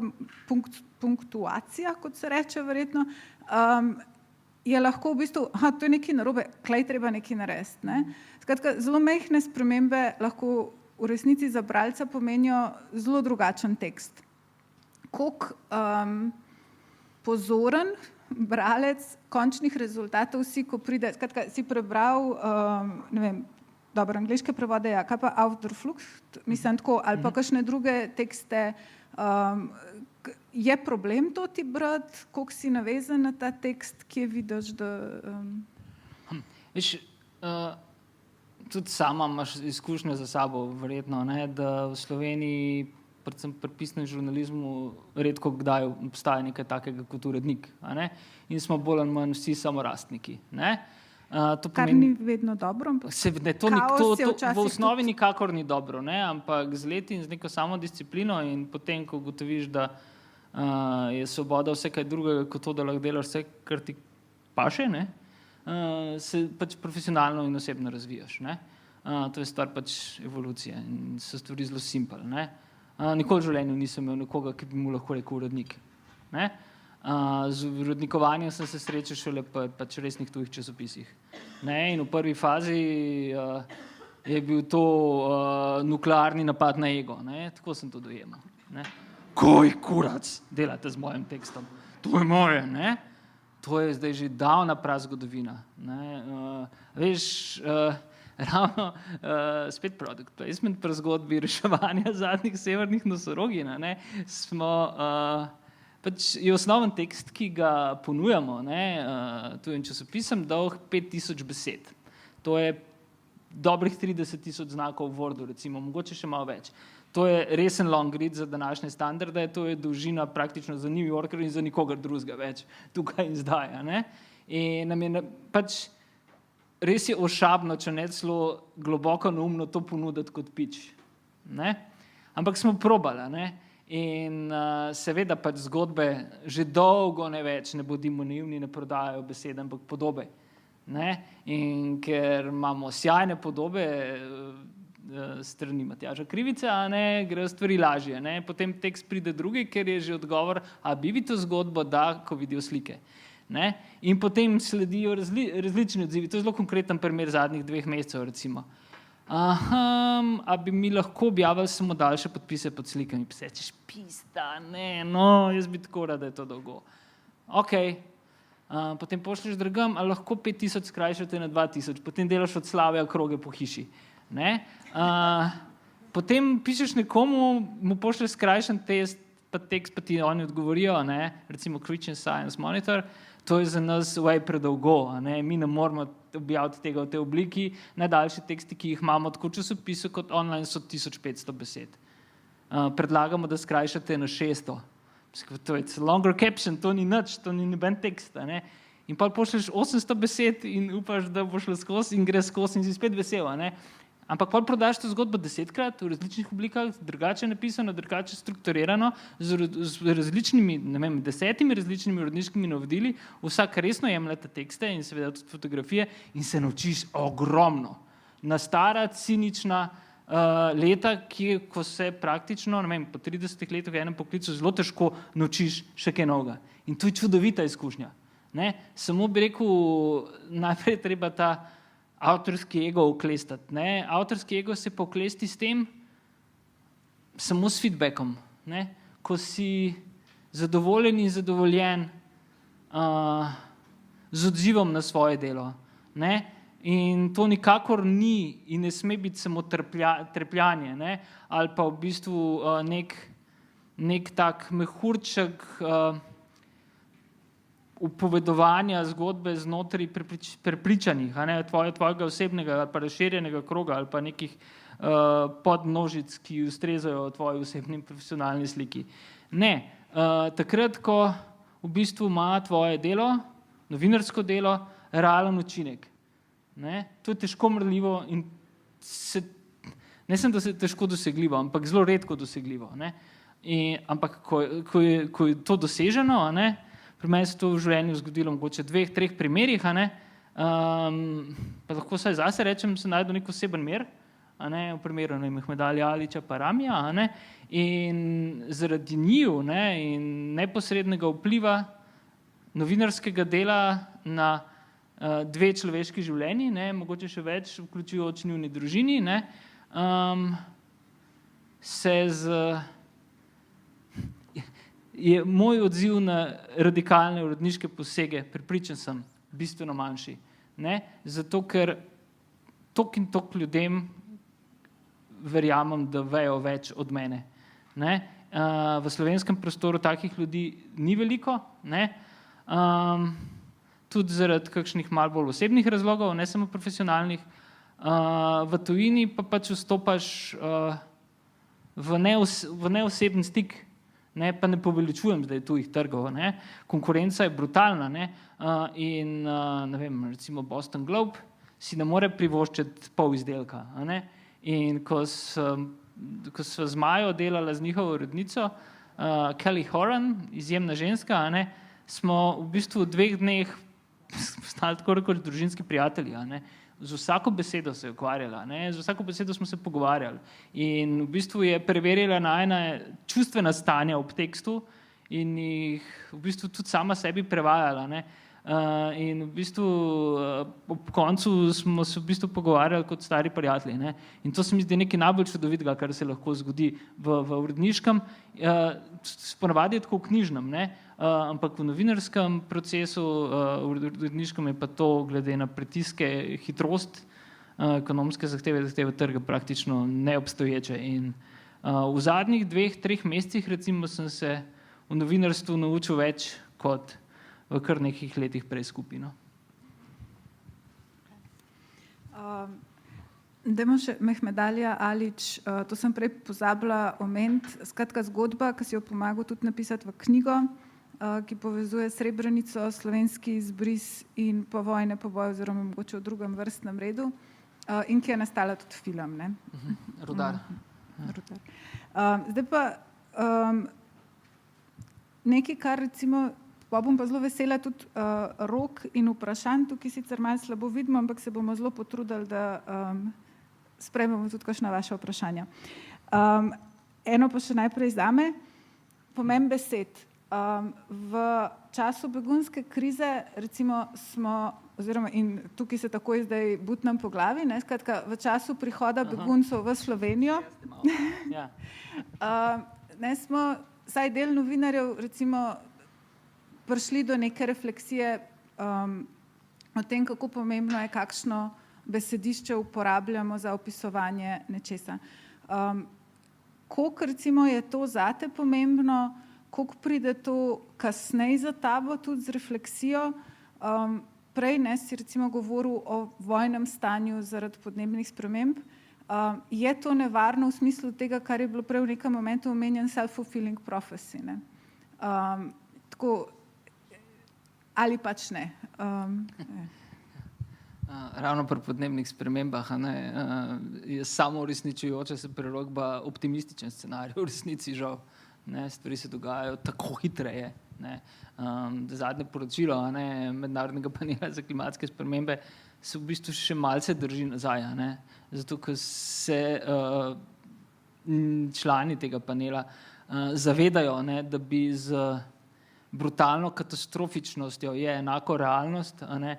punktuacija, kot se reče verjetno, je lahko v bistvu, to je nekaj narobe, klej treba nekaj narediti. Skratka, zelo majhne spremembe lahko v resnici za bralca pomenijo zelo drugačen tekst. Koliko pozoren bralec končnih rezultatov si, ko pride, skratka, si prebral, dobro, angleške prevode, kaj pa Auf der Flucht, mislim tako, ali pa kakšne druge tekste, je problem to ti brati, koliko si navezan na ta tekst, kje vidiš, da... Veš, tudi sama imaš izkušnje za sabo, verjetno, da v Sloveniji, predvsem pri pisnem žurnalizmu, redko kdaj obstaja nekaj takega kot urednik. In smo bolj ali manj vsi samorastniki. To Kar ni vedno dobro, ampak kaos je v včasih osnovi nikakor ni dobro, ne? Ampak z leti in z neko samodisciplino in potem, ko ugotoviš, da je svoboda vse kaj drugega kot to, da lahko delaš vse, kar ti paše, ne? Se pač profesionalno in osebno razvijaš. Ne? To je stvar pač evolucije in so stvari zelo simple. Ne? Nikoli v življenju nisem imel nekoga, ki bi mu lahko rekel urednik. Ne? Z urednikovanjem sem se srečal šele pač resnih tujih časopisih. Ne? In v prvi fazi je bil to nuklearni napad na ego. Ne? Tako sem to dojemal. Ne? Koj kurac delate z mojim tekstom? To je moje, ne? To je zdaj že davna prazgodovina. Veš, ravno spet product placement pri zgodbi reševanja zadnjih severnih nosorogin, smo pač je osnoven tekst, ki ga ponujamo, tujim časopisom, dolg 5000 besed. To je dobrih 30,000 znakov v Wordu, recimo, mogoče še malo več. To je resen long read za današnje standarde, to je dolžina praktično za New Yorker in za nikogar drugega več tukaj in zdaj. In nam je pač res je ošabno, če ne celo globoko neumno to ponuditi kot pitch. Ampak smo probali. In seveda pač zgodbe že dolgo ne več, ne bodimo naivni, ne prodajajo besede, ampak podobe. In ker imamo sjajne podobe strani Matjaža Krivice, grejo stvari lažje. Potem tekst pride drugi, ker je že odgovor, a bi vi to zgodbo, da, ko vidijo slike. In potem sledijo različni odzivi. To je zelo konkreten primer zadnjih 2 mesecev, recimo. A bi mi lahko objavili samo daljše podpise pod slikami? Psečeš, pista, jaz bi tako rad, da je to dolgo. Ok. Potem pošlješ drugam, a lahko 5000 skrajšate na 2000, potem delaš od slave kroge po hiši. Potem pišeš nekomu, mu pošlješ skrajšan tekst, pa ti oni odgovorijo, recimo Christian Science Monitor, to je za nas way predolgo, mi ne moramo objaviti tega v tej obliki, najdaljši teksti, ki jih imamo tako v časopisu kot online, so 1500 besed. Predlagamo, da skrajšate na 600. To je longer caption, to ni nič, to ni noben tekst. In pa pošlješ 800 besed in upaš, da bo šlo skozi in gre skozi in si spet vesel. Ampak pa prodaš to zgodbo 10-krat v različnih oblikah, drugače napisano, drugače strukturirano, z različnimi, 10 različnimi uredniškimi navodili, vsak resno jemlje te tekste in seveda tudi fotografije in se naučiš ogromno. Na stara, cinična leta, ko se praktično, po 30 letih v enem poklicu zelo težko naučiš še kaj novega. In to je čudovita izkušnja. Samo bi rekel, najprej treba ta avtorski ego oklestati. Avtorski ego se pa oklesti s tem, samo s feedbackom. Ko si zadovoljen in zadovoljen z odzivom na svoje delo. In to nikakor ni in ne sme biti samo trepljanje, ali pa v bistvu nek tak mehurček upovedovanja zgodbe znotraj prepričanih, tvojega osebnega ali pa razširjenega kroga ali pa nekih podmnožic, ki ustrezajo tvoji osebni in profesionalni sliki. Takrat, ko v bistvu ima tvoje delo, novinarsko delo, realen učinek. To je težko merljivo in ne samo, da se težko dosegljivo, ampak zelo redko dosegljivo. Ampak, ko je to doseženo, pri meni se to v življenju zgodilo mogoče 2-3 primerih, pa lahko vsaj zase rečem, sem najdel nek oseben mir, v primeru Mehmeda Alića pa Ramija, in zaradi njiju in neposrednega vpliva novinarskega dela na 2 človeški življenji, mogoče še več, vključujoč njuni družini, je moj odziv na radikalne uredniške posege, prepričan sem, bistveno manjši. Zato, ker toliko in toliko ljudem verjamem, da vejo več od mene. V slovenskem prostoru takih ljudi ni veliko, tudi zaradi kakšnih malo bolj osebnih razlogov, ne samo profesionalnih. V tujini pa pač vstopaš v neoseben stik ne, pa ne poveličujem zdaj tujih trgov, ne, konkurenca je brutalna, ne, in ne vem, recimo Boston Globe si ne more privoščiti pol izdelka, ne, in ko sva z Majo delala z njihovo urednico, Kelly Horan, izjemna ženska, ne, smo v bistvu v 2 dneh postali tako rekoč družinski prijatelji, ne. Z vsako besedo se je ukvarjala, ne, z vsako besedo smo se pogovarjali in v bistvu je preverjala najina čustvena stanja ob tekstu in jih v bistvu tudi sama sebi prevajala, ne. In v bistvu ob koncu smo se v bistvu pogovarjali kot stari prijatelji, ne. In to se mi zdi nekaj najbolj čudovitega, kar se lahko zgodi v uredniškem, ponavadi je tako v knjižnem, ne, ampak v novinarskem procesu, uredniškem je pa to glede na pritiske, hitrost, ekonomske zahteve trga praktično neobstoječe. In v zadnjih 2-3 mesecih recimo sem se v novinarstvu naučil več kot v kar nekih letih prej skupaj. No. Dajmo še Mehmedalija Alić, to sem prej pozabila omeniti, skratka zgodba, ki si jo pomagal tudi napisati v knjigo, ki povezuje Srebrenico, slovenski izbris in povojne poboje oziroma mogoče v drugem vrstnem redu, in ki je nastala tudi film, ne? Rudar. Zdaj pa nekaj, kar recimo, pa bom pa zelo vesela tudi rok in vprašanj, tukaj sicer malo slabo vidimo, ampak se bomo zelo potrudili, da sprejmemo tudi kakšna vaša vprašanja. Eno pa še najprej zame, pomen besed. V času begunske krize recimo smo, oziroma in tukaj se takoj zdaj butnem po glavi, ne, skratka, v času prihoda beguncev v Slovenijo, ne, smo, vsaj del novinarjev recimo prišli do neke refleksije o tem, kako pomembno je, kakšno besedišče uporabljamo za opisovanje nečesa. Koliko recimo je to zate pomembno, koliko pride to kasneje za tabo tudi z refleksijo? Prej, ne, si recimo govoril o vojnem stanju zaradi podnebnih sprememb. Je to nevarno v smislu tega, kar je bilo prej v nekem momentu omenjen self-fulfilling prophecy, ne? Tako, ali pač ne. Ravno pri podnebnih spremembah, ne, je samo uresničujoče se prerokba optimističen scenarij, v resnici žal. Ne, stvari se dogajajo tako hitreje. Ne. Zadnje poročilo, ne, Mednarodnega panela za klimatske spremembe se v bistvu še malce drži nazaj, ne. Zato, ker se člani tega panela zavedajo, ne, da bi z brutalno katastrofičnostjo je enako realnost, ne,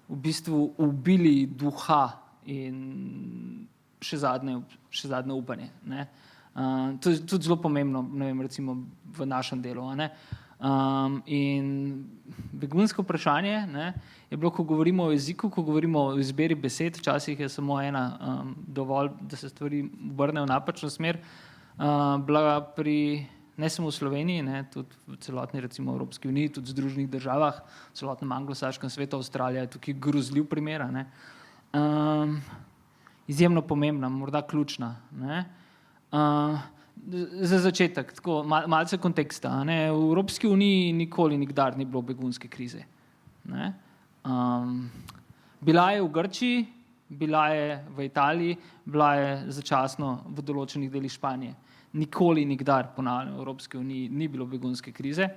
v bistvu ubili duha in še zadnje upanje, ne. To je tudi zelo pomembno, ne vem, recimo v našem delu, ne. In begunsko vprašanje, ne, je bilo, ko govorimo o jeziku, ko govorimo o izbiri besed, včasih je samo ena dovolj, da se stvari obrnejo v napačno smer, bila pri ne samo v Sloveniji, ne, tudi v celotni recimo Evropski uniji, tudi v Združenih državah, v celotnem anglosaškem svetu, Avstralija je tukaj grozljiv primer, ne. Izjemno pomembna, morda ključna, ne. Za začetek, tako malce konteksta, ne. V Evropski uniji nikoli nikdar ni bilo begunske krize, ne. Bila je v Grčiji, bila je v Italiji, bila je začasno v določenih delih Španije. Nikoli, nikdar, ponavljam, v Evropski uniji ni bilo begunske krize.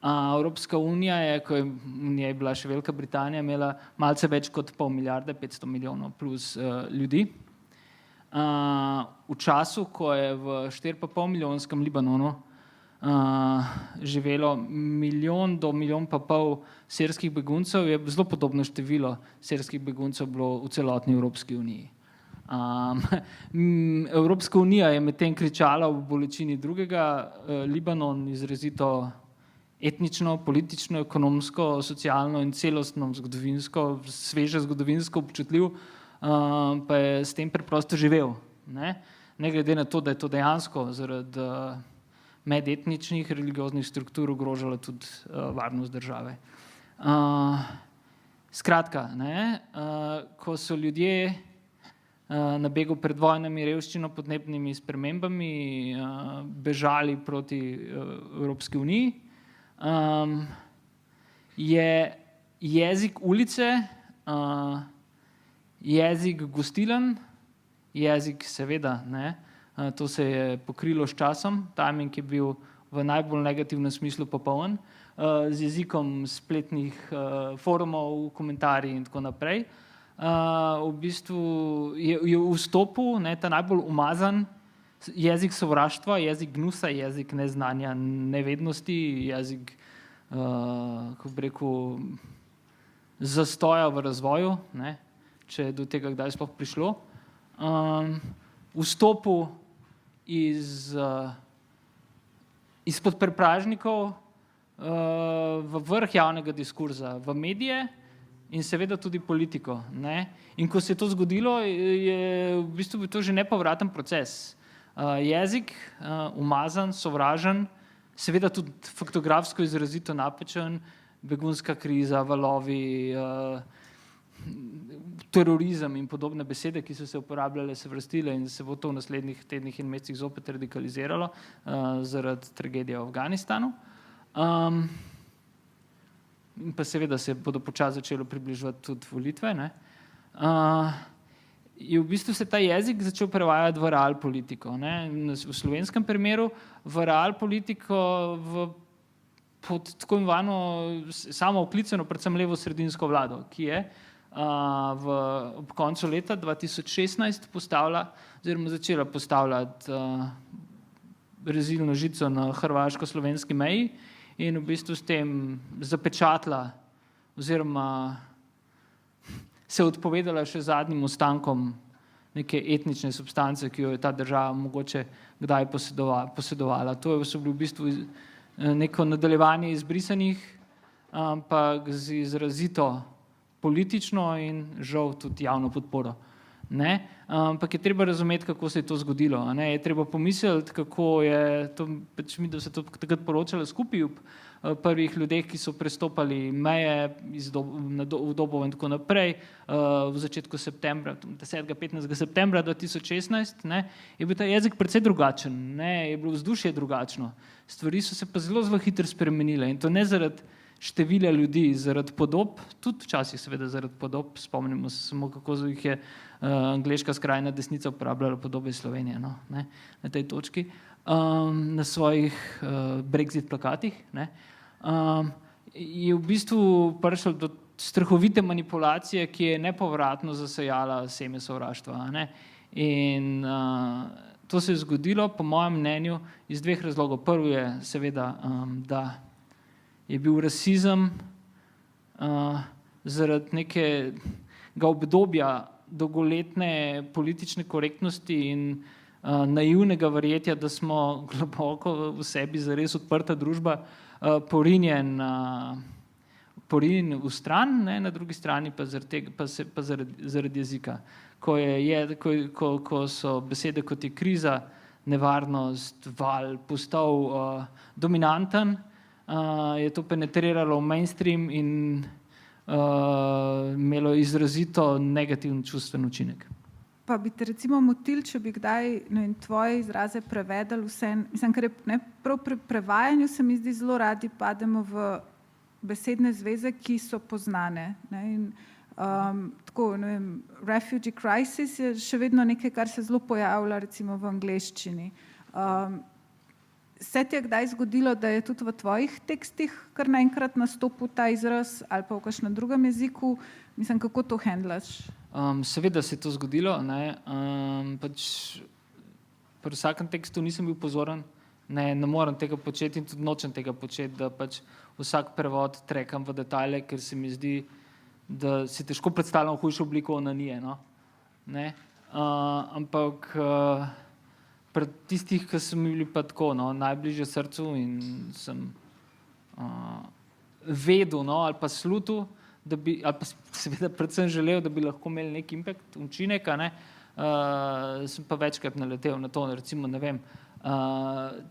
Evropska unija je, ko je v njej bila še Velika Britanija, imela malce več kot 500 milijarde, 500 milijonov plus ljudi. V času, ko je v 4,5 milijonskem Libanonu živelo 1 milijon do 1,5 milijona sirskih beguncev, je zelo podobno število sirskih beguncev bilo v celotni Evropski uniji. Evropska unija je medtem kričala v bolečini drugega, Libanon izrazito etnično, politično, ekonomsko, socialno in celostno, zgodovinsko, sveže zgodovinsko občutljiv, pa je s tem preprosto živel. Ne glede na to, da je to dejansko zaradi medetničnih religioznih struktur ogrožalo tudi varnost države. Skratka, ne, ko so ljudje na begu pred vojnami, revščino, podnebnimi spremembami, bežali proti Evropski uniji. Je jezik ulice, jezik gostilen, jezik seveda, ne, to se je pokrilo s časom, timing je bil v najbolj negativnem smislu popoln, z jezikom spletnih forumov, komentarji in tako naprej. V bistvu je vstopil, ne, ta najbolj umazan jezik sovraštva, jezik gnusa, jezik neznanja, nevednosti, jezik, kako bi rekel, zastoja v razvoju, ne, če je do tega kdaj sploh prišlo. Vstopil izpod prepražnikov v vrh javnega diskurza, v medije in seveda tudi politiko, ne. In ko se je to zgodilo, je v bistvu to že nepovraten proces. Jezik, umazan, sovražen, seveda tudi faktografsko izrazito napečen, begunska kriza, valovi, terorizem in podobne besede, ki so se uporabljale, se vrstile in se bo to v naslednjih tednih in mesecih zopet radikaliziralo zaradi tragedije v Afganistanu. In pa seveda se bodo počasi začelo približevati tudi volitve, ne. Je v bistvu se ta jezik začel prevajati v realpolitiko, ne. V slovenskem primeru v realpolitiko pod tako imenovano samooklicano predvsem levo-sredinsko vlado, ki je ob koncu leta 2016 začela postavljati rezilno žico na hrvaško-slovenski meji in v bistvu s tem zapečatila oziroma se odpovedala še zadnjim ostankom neke etnične substance, ki jo je ta država mogoče kdaj posedovala. To so bili v bistvu neko nadaljevanje izbrisanih, ampak z izrazito politično in žal tudi javno podporo. Ne? Ampak je treba razumeti, kako se je to zgodilo. Ne? Je treba pomisliti, kako je to, pač mi, da se to takrat poročalo skupaj v prvih ljudeh, ki so prestopali meje v Dobovo in tako naprej, v začetku septembra, 10. 15. septembra 2016, ne? Je bil ta jezik precej drugačen, ne? Je bilo vzdušje drugačno. Stvari so se pa zelo, zelo hitro spremenile in to ne zaradi števila ljudi, zaradi podob, tudi včasih seveda zaradi podob, spomnimo se samo, kako jih je angleška skrajna desnica uporabljala podobe Slovenije, no, ne, na tej točki, na svojih Brexit plakatih, ne, je v bistvu prišlo do strahovite manipulacije, ki je nepovratno zasejala seme sovraštva, ne, in to se je zgodilo, po mojem mnenju, iz dveh razlogov. Prvi je seveda, da je bil rasizem zaradi nekega obdobja dolgoletne politične korektnosti in naivnega verjetja, da smo globoko v sebi zares odprta družba, porinjen v stran, ne, na drugi strani pa zaradi jezika. Ko so besede kot je kriza, nevarnost, val postal dominanten, je to penetriralo v mainstream in imelo izrazito negativen čustven učinek. Pa bi te recimo motil, če bi kdaj tvoje izraze prevedel vse, mislim, ker je, ne, prav pri prevajanju se mi zdi zelo radi pademo v besedne zveze, ki so poznane. Ne, in, tako, ne vem, refugee crisis je še vedno nekaj, kar se zelo pojavlja recimo v angleščini. Se ti je kdaj zgodilo, da je tudi v tvojih tekstih kar naenkrat nastopil ta izraz ali pa v kakšnem drugem jeziku? Mislim, kako to handlaš? Seveda se je to zgodilo, ne. Pač pri vsakem tekstu nisem bil pozoren, ne morem tega početi in tudi nočem tega početi, da pač vsak prevod trekam v detajle, ker se mi zdi, da si težko predstavljam hujšo obliko onanije, no. Ne. Ampak pri tistih, ki so mi bili pa tako, no, najbližje srcu in sem vedel, no, ali pa slutil, da bi, ali pa seveda predvsem želel, da bi lahko imeli nek impact, učinek, ne, sem pa večkrat naletel na to, recimo, ne vem,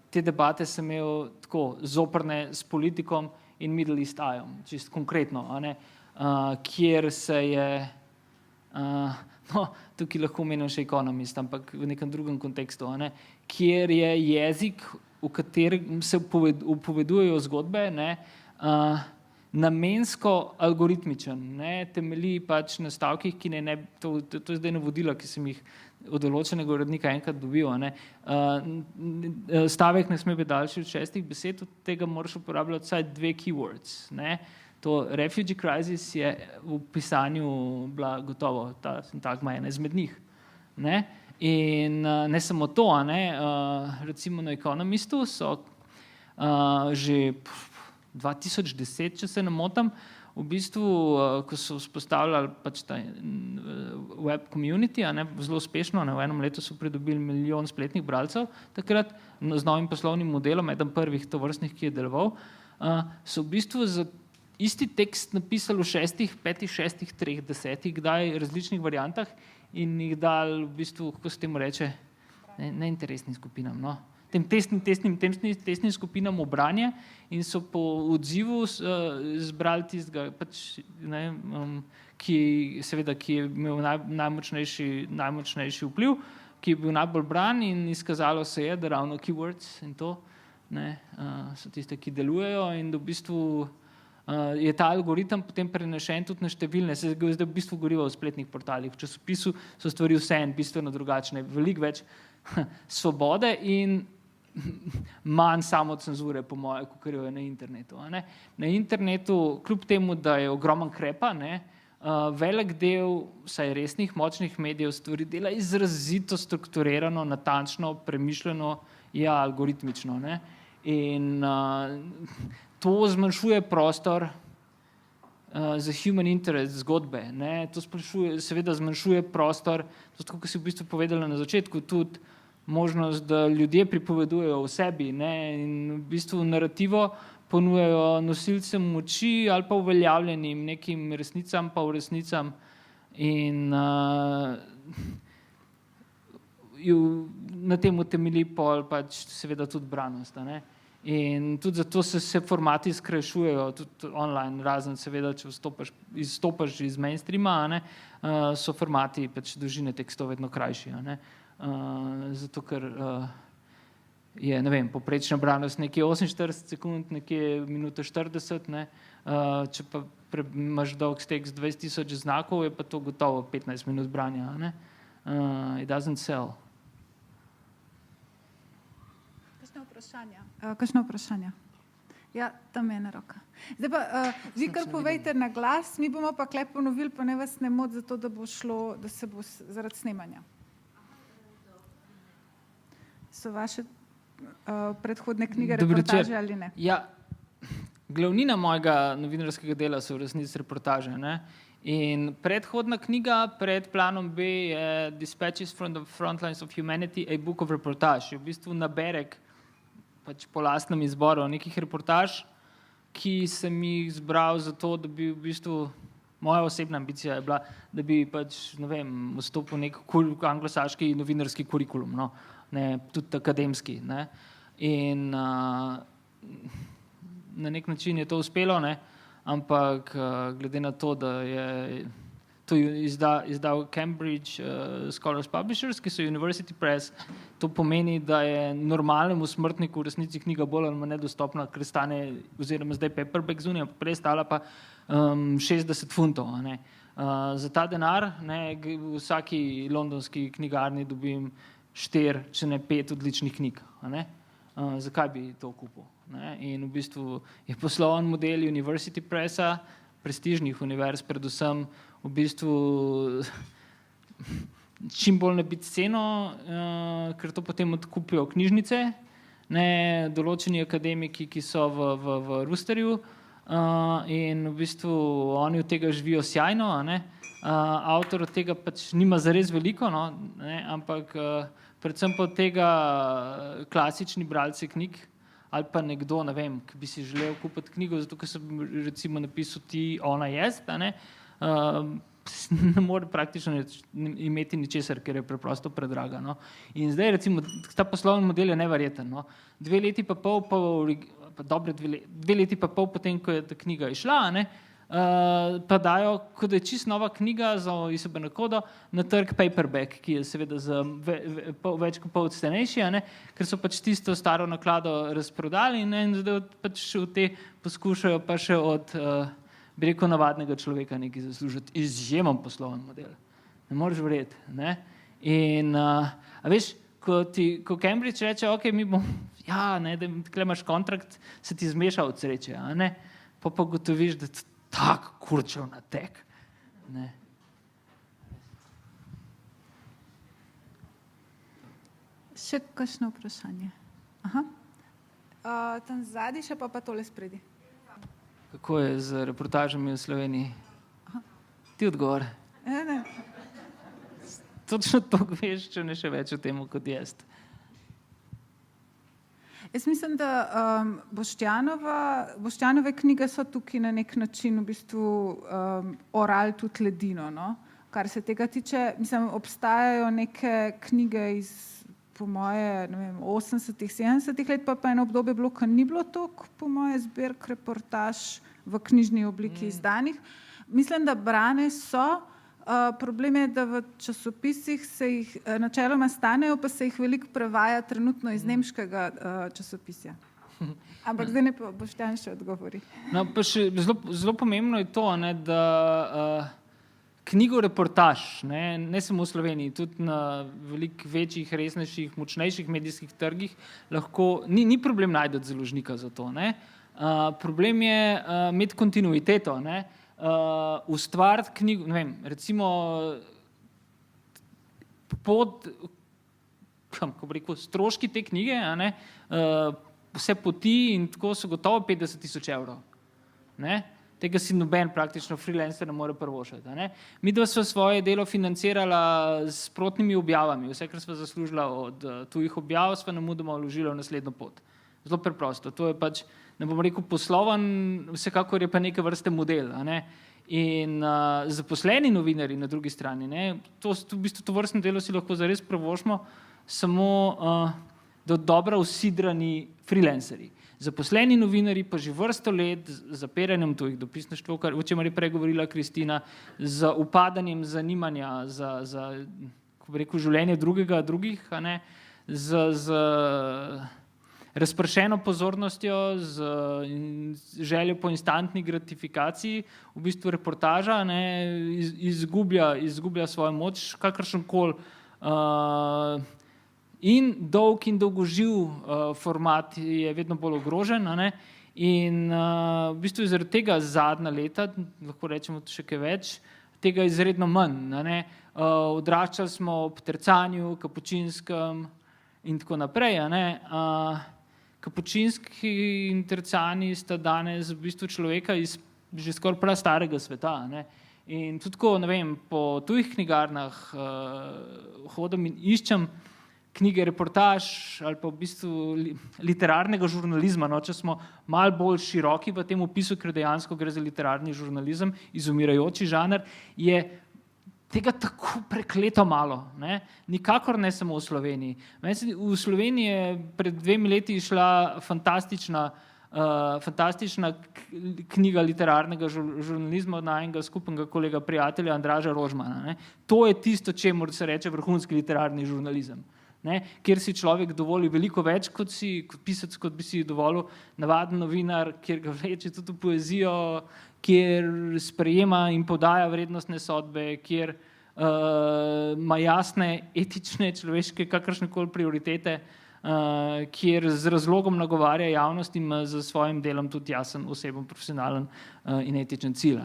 te debate sem imel tako zoprne s politikom in Middle East Eye-om, čisto konkretno, a ne, kjer se je No, tukaj lahko omenim še Economist, ampak v nekem drugem kontekstu, kjer je jezik, v katerem se upovedujejo zgodbe, namensko algoritmičen, temelji pač na stavkih, ki to je zdaj navodila, ki sem jih od določenega urednika enkrat dobil. Stavek ne sme biti daljši od 6 besed, od tega moraš uporabljati vsaj 2 keywords. To refugee crisis je v pisanju bila gotovo ta sintagma ena izmed njih. In ne samo to, recimo na Economistu so že 2010, če se ne motim, v bistvu, ko so vzpostavljali pač ta web community, zelo uspešno, v enem letu so pridobili 1 milijon spletnih bralcev, takrat z novim poslovnim modelom, eden prvih tovrstnih, ki je deloval, so v bistvu za isti tekst napisali v 6, 5, 6, 3, 10, kdaj različnih variantah in jih dali v bistvu, kako se temu reče, neinteresnim skupinam, tem testnim skupinam v branje in so po odzivu zbrali tistega, pač, ki je imel najmočnejši vpliv, ki je bil najbolj bran in izkazalo se je, da ravno keywords in to so tiste, ki delujejo in da v bistvu je ta algoritem potem prenešen tudi na številne, se zdaj v bistvu gorijo v spletnih portalih, v časopisu so stvari vseeno bistveno drugačne, veliko več svobode in manj samocenzure, po moje, kot je na internetu. Na internetu, kljub temu, da je ogromen krepa, velik del vsaj resnih, močnih medijev stvari dela izrazito strukturirano, natančno, premišljeno, algoritmično. In to zmanjšuje prostor za human interest zgodbe. To seveda zmanjšuje prostor, to, kot si v bistvu povedala na začetku, tudi možnost, da ljudje pripovedujejo o sebi in v bistvu narativo ponujajo nosilcem moči ali pa uveljavljenim nekim resnicam pa v resnicam in na tem temelji pol pač seveda tudi branost. In tudi zato se formati skrajšujejo tudi online, razen seveda, če izstopaš iz mainstreama, so formati pač dolžine tekstov vedno krajši. Zato, ker je, poprečna branost nekje 48 sekund, nekje minuto 40, če pa imaš dolg tekst 20,000 znakov, je pa to gotovo 15 minut branja. It doesn't sell. Kakšno vprašanje? Ja, tam je ena roka. Zdaj pa, vi kar povejte na glas, mi bomo pa kle ponovili, pa ne vas ne moti, zato da bo šlo, da se bo zaradi snemanja. So vaše predhodne knjige reportaže ali ne? Ja, glavnina mojega novinarskega dela so v resnici reportaže. In predhodna knjiga pred planom B je Dispatches from the Frontlines of Humanity, a book of reportage. Je v bistvu naberek pač po lastnem izboru nekih reportaž, ki sem jih zbral zato, da bi v bistvu moja osebna ambicija je bila, da bi pač, vstopil nek anglosaški novinarski kurikulum, tudi akademski. In na nek način je to uspelo, ampak glede na to, da je to izdal Cambridge Scholars Publishers, ki so University Press, to pomeni, da je normalnemu smrtniku v resnici knjiga bolj ali manj nedostopna, ker stane, oziroma zdaj paperback zunaj, prej stala pa 60 funtov. Za ta denar v vsaki londonski knjigarni dobim 4, če ne 5 odličnih knjig. Zakaj bi to kupil? In v bistvu je posloven model University Pressa, prestižnih univerz, predvsem v bistvu čim bolj nabiti ceno, ker to potem odkupijo knjižnice, določeni akademiki, ki so v Roosterju, in v bistvu oni od tega živijo sjajno. Avtor od tega pač nima zares veliko, ampak predvsem pa od tega klasični bralci knjig ali pa nekdo, ki bi si želel kupiti knjigo, zato ker sem recimo napisal ti, ona jaz, ne more praktično imeti ničesar, ker je preprosto predraga. In zdaj recimo ta poslovni model je neverjeten. 2 leti pa pol, dobre 2 leti pa pol potem, ko je ta knjiga išla, pa dajo, kot da je čist nova knjiga za ISBN kodo, na trg paperback, ki je seveda več kot pol cenejši, ker so pač tisto staro naklado razprodali in zdaj pač v te poskušajo pa še od bi rekel navadnega človeka nekaj zaslužiti. Izjemen posloven model. Ne moreš verjeti. Ne? In a veš, ko Cambridge reče, ok, mi bom, ja, ne, da tukaj imaš kontrakt, se ti zmeša od sreče, a ne? Pa gotoviš, da je tak kurčev natek. Ne? Še kakšno vprašanje? Aha. Tam zadnji še pa tole spredi. Kako je z reportažami v Sloveniji? Aha. Ti odgovor. Ne. Točno to veš, če ne še več o tem, kot jaz. Jaz mislim, da Boštjanove knjige so tukaj na nek način v bistvu orali tudi ledino. No? Kar se tega tiče, mislim, obstajajo neke knjige iz, po moje, ne vem, 80-ih, 70-ih let, pa eno obdobje bilo, ko ni bilo toliko, po moje, zbirk reportaž v knjižni obliki izdanih. Mislim, da brane so. Problem je, da v časopisih se jih načeloma stanejo, pa se jih veliko prevaja trenutno iz nemškega časopisja. Ampak zdaj ne pa Boštjan še odgovori. No, pa še zelo pomembno je to, ne, da knjigoreportaž, ne samo v Sloveniji, tudi na veliko večjih, resnejših, močnejših medijskih trgih lahko, ni problem najti založnika za to. Ne. Problem je imeti kontinuiteto, ne. Ustvariti knjigo, ne vem, recimo kako bi rekel, stroški te knjige, vse poti in tako so gotovo 50.000 evrov. Ne? Tega si noben praktično freelancer ne more privoščiti. Mi dva sva svoje delo financirala s sprotnimi objavami. Vse, kar sva zaslužila od tujih objav, sva nemudoma vložila v naslednjo pot. Zelo preprosto. To je pač, ne bom rekel posloven, vsekakor je pa neke vrste model. In zaposleni novinarji na drugi strani, v bistvu to vrstno delo si lahko zares privoščimo samo dobro usidrani freelancerji. Zaposleni novinarji pa že vrsto let z zapiranjem tujih dopisništev, o čemer je prej govorila Kristina, z upadanjem zanimanja za kako bi rekel, življenje drugih, z razpršeno pozornostjo, z željo po instantni gratifikaciji, v bistvu reportaža izgublja svojo moč, kakršenkoli in dolg in dolgoživ format je vedno bolj ogrožen. In v bistvu je zaradi tega zadnja leta, lahko rečemo še kaj več, tega izredno manj. Odraščali smo ob Tercanju, Kapučinskem in tako naprej. Kapučinski in Tercani sta danes v bistvu človeka iz že skoraj prastarega sveta. In tudi ko, ne vem, po tujih knjigarnah hodim in iščem knjige reportaž ali pa v bistvu literarnega žurnalizma, če smo malo bolj široki v tem opisu, ker dejansko gre za literarni žurnalizem, izumirajoči žanr, je tega tako prekleto malo. Nikakor ne samo v Sloveniji. V Sloveniji je pred 2 leti išla fantastična knjiga literarnega žurnalizma od najnega skupnega kolega prijatelja Andraža Rožmana. To je tisto, čemur se reče vrhunski literarni žurnalizem. Kjer si človek dovoli veliko več kot pisec, kot bi si dovolil navaden novinar, kjer ga vleče tudi v poezijo, kjer sprejema in podaja vrednostne sodbe, kjer ima jasne etične, človeške, kakršnekoli prioritete, kjer z razlogom nagovarja javnost in ima za svojim delom tudi jasen, oseben, profesionalen in etičen cilj.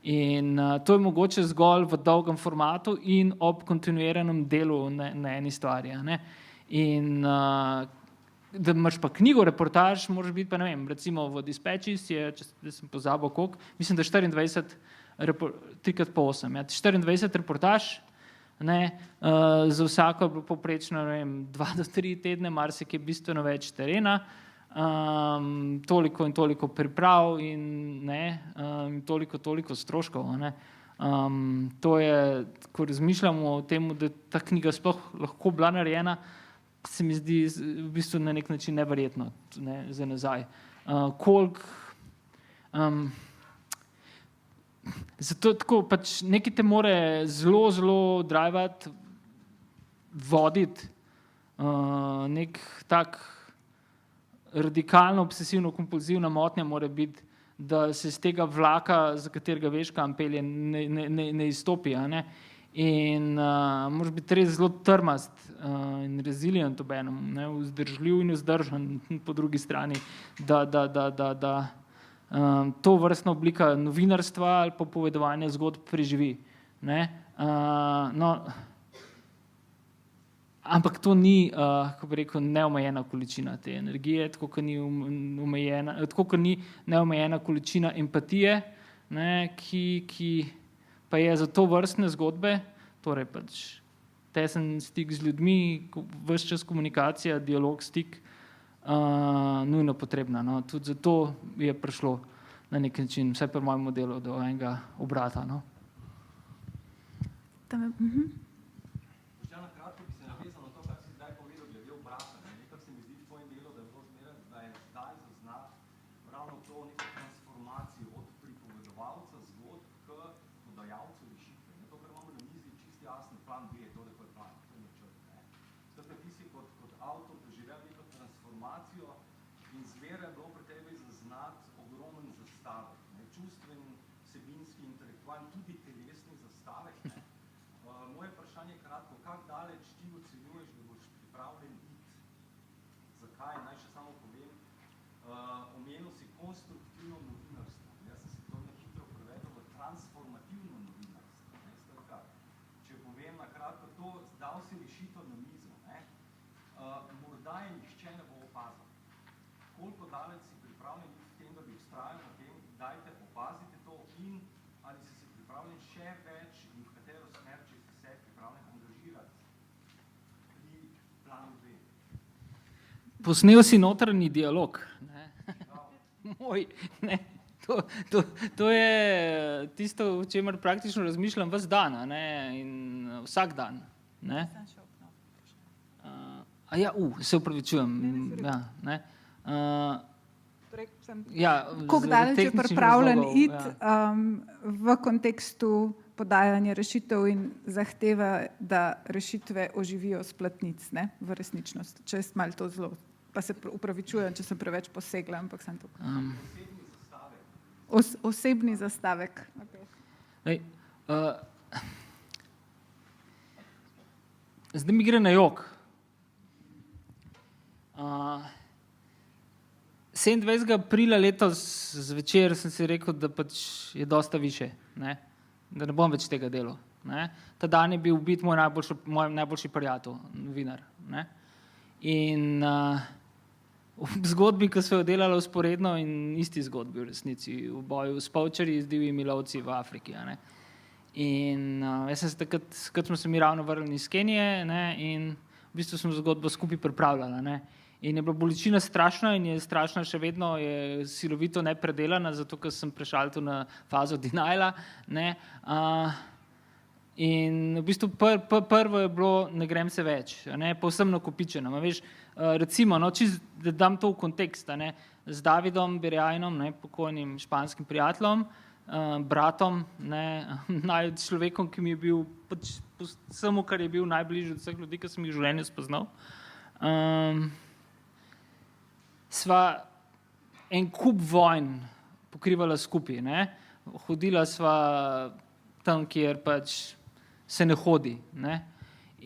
In to je mogoče zgolj v dolgem formatu in ob kontinuiranem delu na eni stvari. In da imaš pa knjigo, reportaž, moraš biti pa, ne vem, recimo v Dispatches je, če sem pozabil koliko, mislim, da 3x8, 24 reportaž, za vsako je bilo poprečno 2 do 3 tedne, marsikaj bistveno več terena, toliko in toliko priprav in toliko stroškov. To je, ko razmišljamo o tem, da ta knjiga sploh lahko bila narejena, se mi zdi v bistvu na nek način neverjetno za nazaj. zato tako pač nekaj te more zelo, zelo drivati, voditi, nek tak radikalno obsesivno-kompulzivna motnja mora biti, da se z tega vlaka, za katerega veš, kam pelje, ne izstopi. A ne? In moraš biti res zelo trmast in resilient obenem, vzdržljiv in vzdržan po drugi strani, da to vrstna oblika novinarstva ali pa povedovanja zgodb preživi. Ne? Ampak to ni, kako bi rekel, neomejena količina te energije, tako kot ni neomejena količina empatije, ne, ki pa je za to vrstne zgodbe, torej pač tesen stik z ljudmi, ves čas komunikacija, dialog, stik, nujno potrebna. No. Tudi zato je prišlo na nek način, vsaj pri mojem modelu, do enega obrata. No. Posnel si notranji dialog. Ne? Moj, ne? To je tisto, o čemer praktično razmišljam ves dan, ne? In vsak dan. Ne? Se upravičujem. Ja, ne? Koliko daleč je pripravljen iti v kontekstu podajanja rešitev in zahteva, da rešitve oživijo s platnic, ne, v resničnost. Če je malo to zelo, pa se upravičujem, če sem preveč posegla, ampak sem to. Osebni zastavek. Okay. Zdaj mi gre na jok. 27. aprila letos zvečer sem si rekel, da pač je dosta više, ne? Da ne bom več tega delal. Ne? Ta dan je bil ubit moj najboljši prijatelj, novinar. Ne? In v zgodbi, ki so jo delala vzporedno in isti zgodbi v resnici, v boju s polčarji, z divjimi lovci v Afriki. Ne? In jaz sem se takrat smo se mi ravno vrnili iz Kenije, ne? In v bistvu smo zgodbo skupaj pripravljala. Ne? In je bila bolečina strašna in je strašna še vedno, je silovito nepredelana, zato ker sem prešaltil na fazo deniala. Ne? In v bistvu prvo je bilo, ne grem se več, ne? Povsem nakopičeno. Veš, recimo, no, da dam to v kontekst, ne? Z Davidom Berjajnom, ne? Pokojnim španskim prijateljem, bratom, ne? Človekom, ki mi je bil pač samo, kar je bil najbližji od vseh ljudi, ki sem jih v življenju spoznal. Sva en kup vojn pokrivala skupaj, ne? Hodila sva tam, kjer pač se ne hodi, ne?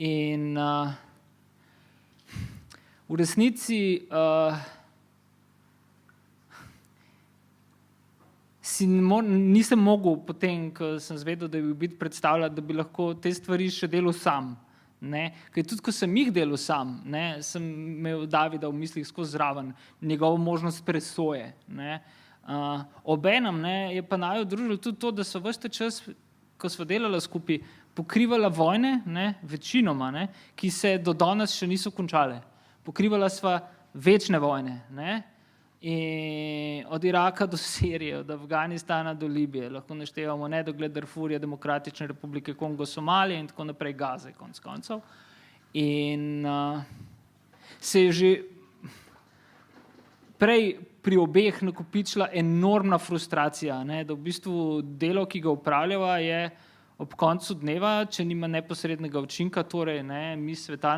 In v resnici nisem mogel potem, ko sem zvedel, da bi biti predstavljati, da bi lahko te stvari še delal sam. Ne, ker tudi, ko sem jih delal sam, ne, sem imel Davida v mislih skozi zraven, njegovo možnost presoje. Ne. Obenem, ne, je pa naju družilo tudi to, da so ves ta čas, ko sva delala skupaj, pokrivala vojne, ne, večinoma, ne, ki se do danes še niso končale. Pokrivala sva večne vojne, ne, in od Iraka do Sirije, od Afganistana do Libije, lahko naštevamo nedogled Darfurja, Demokratične republike Kongo, Somalije in tako naprej, Gaze, konec koncev. In se je že prej pri obeh nakopičila enormna frustracija, ne, da v bistvu delo, ki ga upravljava, je ob koncu dneva, če nima neposrednega učinka, torej ne, mi sveta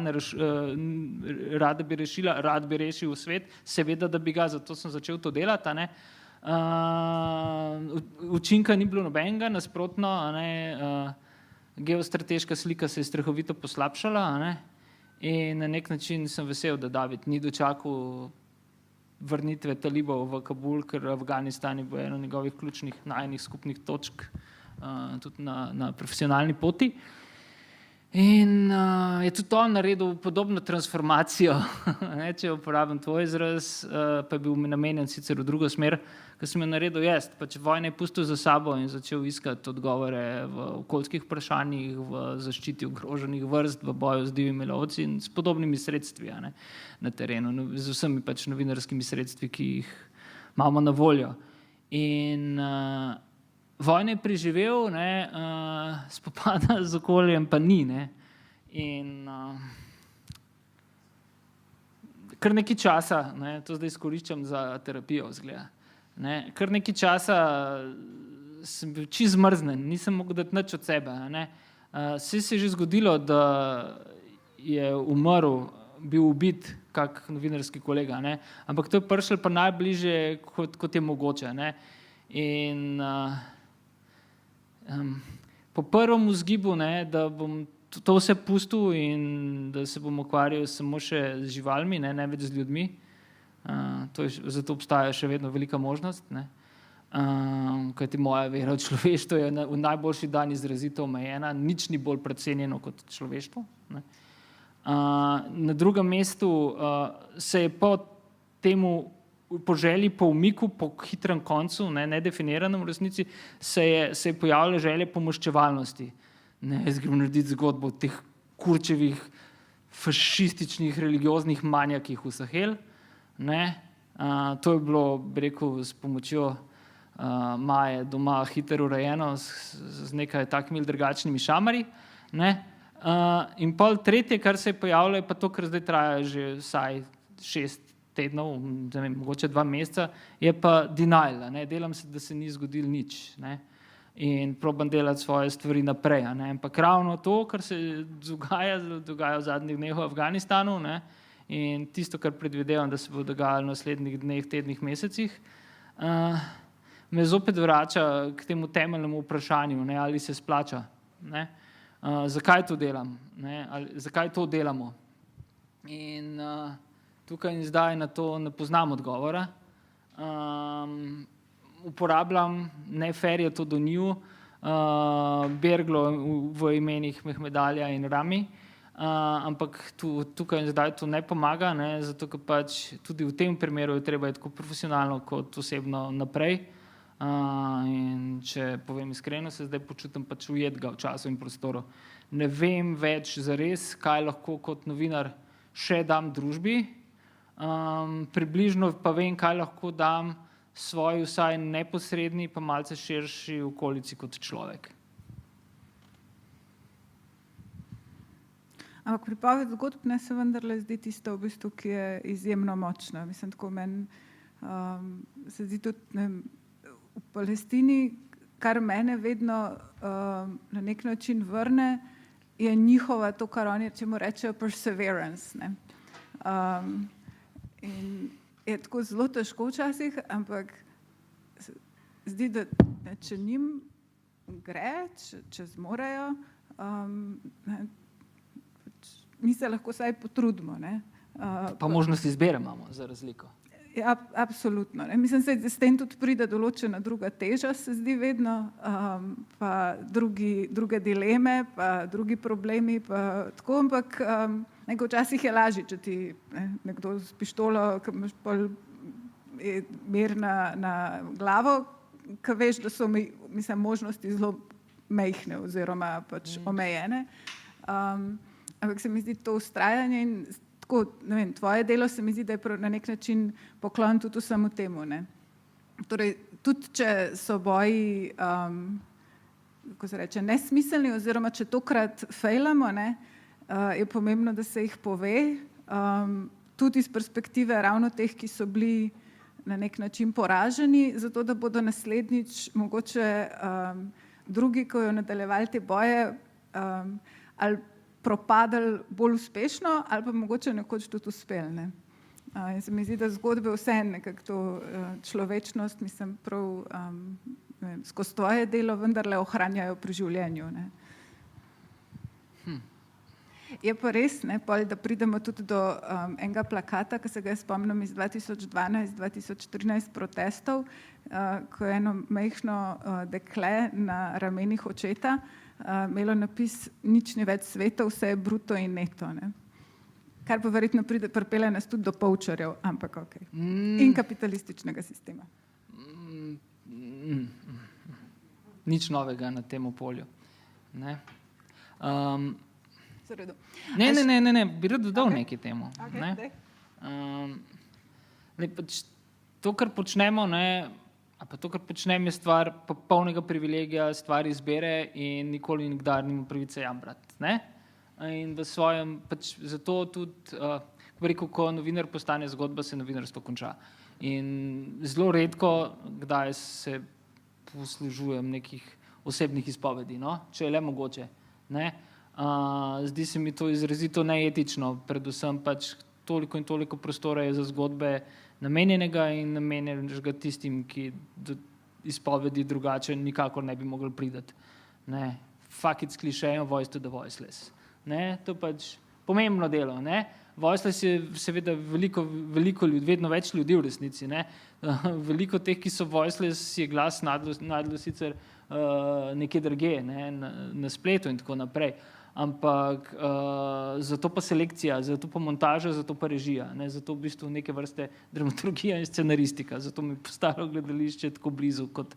rad bi rešil svet, seveda, da bi ga, zato sem začel to delati, ne. Učinka ni bilo nobenega, nasprotno, geostrateška slika se je strahovito poslabšala, ne, in na nek način sem vesel, da David ni dočakal vrnitve talibov v Kabul, ker Afganistan je bil eno njegovih ključnih najnih skupnih točk, tudi na profesionalni poti. In je tudi on naredil podobno transformacijo, ne, če uporabim tvoj izraz, pa je bil namenjen sicer v drugo smer, ker sem jo naredil jaz, pač vojne je pustil za sabo in začel iskati odgovore v okoljskih vprašanjih, v zaščiti ogroženih vrst, v boju z divjimi lovci in s podobnimi sredstvi, ne, na terenu, z vsemi pač novinarskimi sredstvi, ki jih imamo na voljo. In vojne je preživel, ne, spopada z okoljem pa ni, ne. In kar nekaj časa, ne, to zdaj izkoriščam za terapijo, izgleda, ne, kar nekaj časa sem bil čisto zmrznjen, nisem mogel dati nič od sebe, ne. Saj se je že zgodilo, da je umrl, bil ubit kak novinarski kolega, ne, ampak to je prišlo pa najbližje, kot je mogoče, ne. In po prvem vzgibu, ne, da bom to vse pustil in da se bom ukvarjal samo še z živalmi, ne več z ljudmi, zato obstaja še vedno velika možnost, ne, kajti moja vera v človeštvo je v najboljši dan izrazito omejena, nič ni bolj precenjeno kot človeštvo, ne. Na drugem mestu se je po temu po želji, po umiku, po hitrem koncu, nedefiniranem v resnici, se je pojavila želja po maščevalnosti. Jaz grem narediti zgodbo o teh kurčevih, fašističnih, religioznih manjakih v Sahel. To je bilo, bi rekel, s pomočjo Maje doma hitro urejeno z nekaj takimi ali drugačnimi šamarji. In pol tretje, kar se je pojavilo, je pa to, kar zdaj traja že vsaj 6 tednov, mogoče 2 meseca, je pa denial, delam se, da se ni zgodilo nič, in probam delati svoje stvari naprej, ampak ravno to, kar se dogaja v zadnjih dneh v Afganistanu, in tisto, kar predvidevam, da se bo dogajalo v naslednjih dneh, tednih, mesecih, me zopet vrača k temu temeljnemu vprašanju, ali se splača, zakaj to delam, zakaj to delamo. In tukaj in zdaj na to ne poznam odgovora. Uporabljam, Nefer je to do njiju, Berglo v imenih Mehmedalija in Rami, ampak tukaj in zdaj to ne pomaga, zato ker pač tudi v tem primeru je treba tako profesionalno kot osebno naprej. In če povem iskreno, se zdaj počutim pač ujetega v času in prostoru. Ne vem več zares, kaj lahko kot novinar še dam družbi, približno pa vem, kaj lahko dam svoji vsaj neposredni pa malce širši okolici kot človek. Ampak pripoved zgodb se vendarle zdi tisto, v bistvu, ki je izjemno močna. Mislim, tako meni se zdi tudi v Palestini, kar mene vedno na nek način vrne, je njihova to, kar oni čemu rečejo perseverance. In je tako zelo težko včasih, ampak zdi, da če njim gre, če zmorejo, mi se lahko vsaj potrudimo. Pa možnost izbire imamo za razliko. Ja, absolutno. Mislim, da s tem tudi pride določena druga teža, se zdi vedno, pa druge dileme, pa drugi problemi, pa tako, ampak včasih je lažje, če ti nekdo s pištolo, ki imaš pol mer na glavo, ki veš, da so možnosti zelo majhne oziroma pač omejene. Ampak se mi zdi to vztrajanje in tako, ne vem, tvoje delo se mi zdi, da je na nek način poklon tudi vsemu temu. Torej, tudi če so boji, kako se reče, nesmiselni oziroma če tokrat fejlamo, je pomembno, da se jih pove, tudi iz perspektive ravno teh, ki so bili na nek način poraženi, zato da bodo naslednjič mogoče drugi, ko jo nadaljevali te boje, ali propadali bolj uspešno, ali pa mogoče nekoč tudi uspeli. Ne? In se mi zdi, da zgodbe vseeno nekako to človečnost, mislim, prav skozi tvoje delo vendarle ohranjajo pri življenju. Ne? Je pa res, ne, da pridemo tudi do enega plakata, ki se ga spomnim iz 2012-2014 protestov, ko je eno majhno dekle na ramenih očeta imelo napis nič ni več sveta, vse je bruto in neto. Ne. Kar pa verjetno pripelje nas tudi do poučarjev, ampak okej. In kapitalističnega sistema. Nič novega na tem polju. Ne. Ne, bi rad dodal nekaj temu. Ne? Pač to, kar počnemo, ne, pa to, kar počnem, je stvar popolnega privilegija, stvar izbere in nikoli in nikdar nima pravice jamrati. Ne? In v svojem, pač zato tudi, ko novinar postane zgodba, se novinarstvo konča. In zelo redko, kdaj se poslužujem nekih osebnih izpovedi, no? Če je le mogoče. Ne? Zdi se mi to izrazito neetično, predvsem pač toliko in toliko prostora je za zgodbe namenjenega in namenjenega tistim, ki do izpovedi drugače nikakor ne bi mogli priti. Ne? Fuck it's klišejem, voice to the voiceless. Ne? To pač pomembno delo. Ne? Voiceless je seveda veliko ljudi, vedno več ljudi v resnici. Ne? Veliko teh, ki so voiceless, je glas najdlo sicer nekje drugje, ne? Na spletu in tako naprej. Ampak zato pa selekcija, zato pa montaža, zato pa režija, ne? Zato v bistvu neke vrste dramaturgija in scenaristika, zato mi postalo gledališče tako blizu kot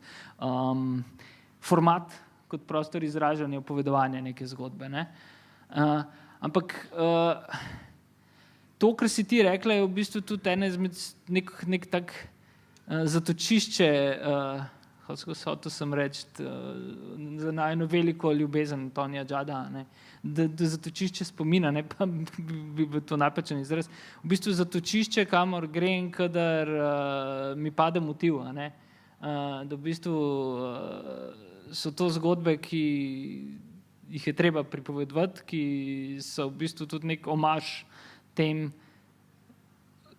format, kot prostor izražanja, opovedovanja neke zgodbe. Ne? Ampak to, kar si ti rekla, je v bistvu tudi ena izmed nek tak zatočišče, hotel sem reči, za najno veliko ljubezen Tonija Džada, ne? Da zatočišče spomina, ne pa bi to napačen izraz. V bistvu zatočišče, kamor grem, kadar mi pade motiv. Ne? Da v bistvu so to zgodbe, ki jih je treba pripovedovati, ki so v bistvu tudi nek omaž tem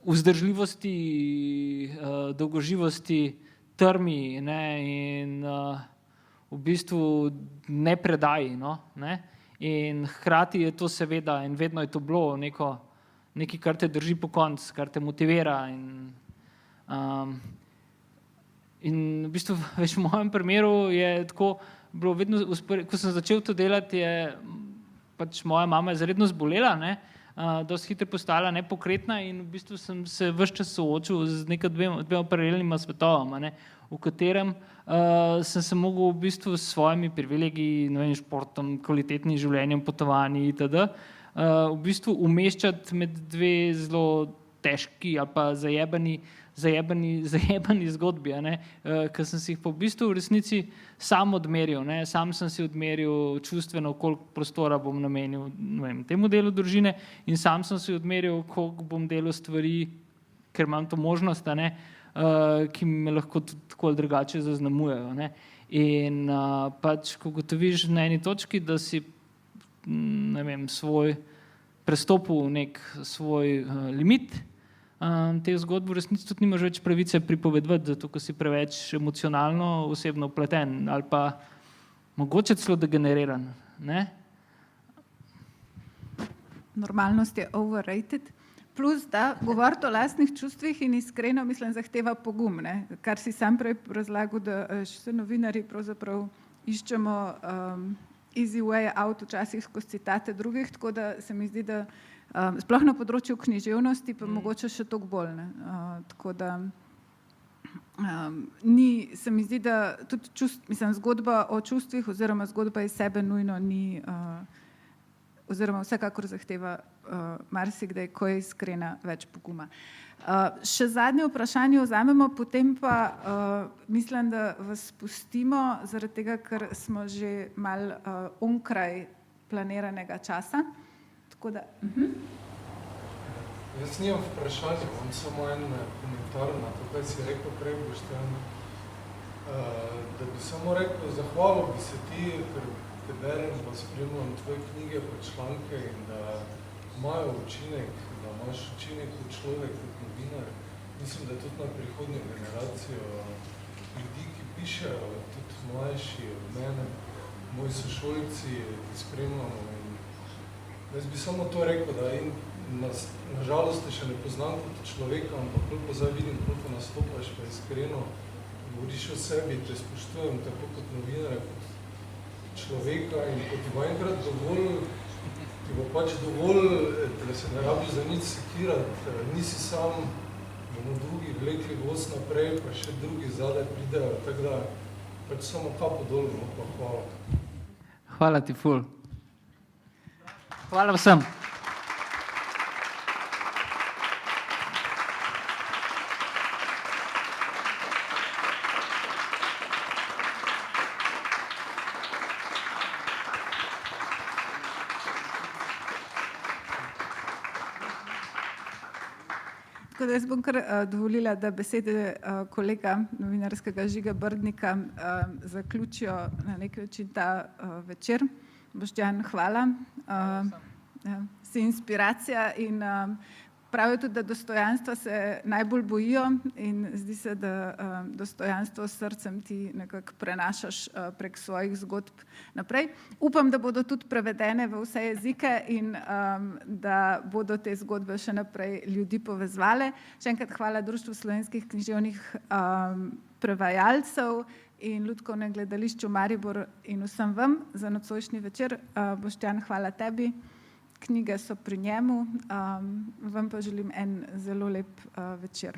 vzdržljivosti, dolgoživosti, trmi, ne, in v bistvu ne predaji. No, ne. In hkrati je to seveda in vedno je to bilo nekaj, kar te drži po koncu, kar te motivira. In v bistvu, veš, v mojem primeru je tako bilo vedno, ko sem začel to delati, je pač moja mama izredno zbolela, ne. Dosti hitro postala nepokretna in v bistvu sem se ves čas soočil z dvema paralelnima svetovama, ne, v katerem sem se mogel v bistvu s svojimi privilegiji, športom, kvalitetnim življenjem, potovanji itd. V bistvu umeščati med dve zelo težki ali pa zajebani zgodbi, ker sem si jih pa v bistvu v resnici sam odmeril. Ne? Sam sem si odmeril čustveno, koliko prostora bom namenil temu delu družine in sam sem si odmeril, koliko bom delal stvari, ker imam to možnost, ki me lahko tudi tako ali drugače zaznamujejo. Ne? In pač, ko gotoviš na eni točki, da si svoj prestopil nek svoj limit, teh zgodb v resnici tudi nimaš več pravice pripovedovati, zato ker si preveč emocionalno, osebno vpleten ali pa mogoče celo degeneriran. Ne? Normalnost je overrated. Plus, da govoriti o lastnih čustvih in iskreno, mislim, zahteva pogum. Ne? Kar si sam prej razlagal, da vse novinarji pravzaprav iščemo easy way out včasih skozi citate drugih, tako da se mi zdi, da sploh na področju književnosti pa mogoče še toliko bolj. Ne? Tako da se mi zdi, da tudi zgodba o čustvih oziroma zgodba iz sebe nujno ni, oziroma vsekakor zahteva marsikdaj, ko je iskrena, več poguma. Še zadnje vprašanje vzamemo, potem pa mislim, da vas pustimo, zaradi tega, ker smo že malo onkraj planiranega časa. Tako da, Jaz nimam vprašanja, imam samo en komentar na to, kaj si rekel prej, Boštjan. Da bi samo rekel, zahvalil bi se ti, ker berem pa spremljam tvoje knjige pa članke in da imajo učinek, da imaš učinek kot človek, kot novinar. Mislim, da tudi na prihodnjo generacijo ljudi, ki pišejo, tudi mlajši od mene, moji sošolci, ki spremljamo. In jaz bi samo to rekel, da nažalost te še ne poznam kot človeka, ampak koliko zdaj vidim, koliko nastopaš, pa iskreno govoriš o sebi, te spoštujem tako kot novinarja, kot človeka in ko ti bo enkrat dovolj, ti bo pač dovolj, da se ne rabiš za nič sekirati, nisi sam, bomo drugi vlekli voz naprej, pa še drugi zadaj pridejo, tako da pač samo kapo dol, no pa hvala. Hvala ti ful. Hvala vsem. Tako da jaz bom kar dovolila, da besede kolega novinarskega Žiga Brdnika zaključijo na nek način ta večer. Boštjan, hvala. Si inspiracija in pravijo tudi, da dostojanstva se najbolj bojijo in zdi se, da dostojanstvo s srcem ti nekako prenašaš prek svojih zgodb naprej. Upam, da bodo tudi prevedene v vse jezike in da bodo te zgodbe še naprej ljudi povezovale. Še enkrat hvala Društvu slovenskih književnih prevajalcev in Lutkovnem gledališču Maribor in vsem vam za nocojšnji večer. Boštjan, hvala tebi. Knjige so pri njemu, vam pa želim en zelo lep večer.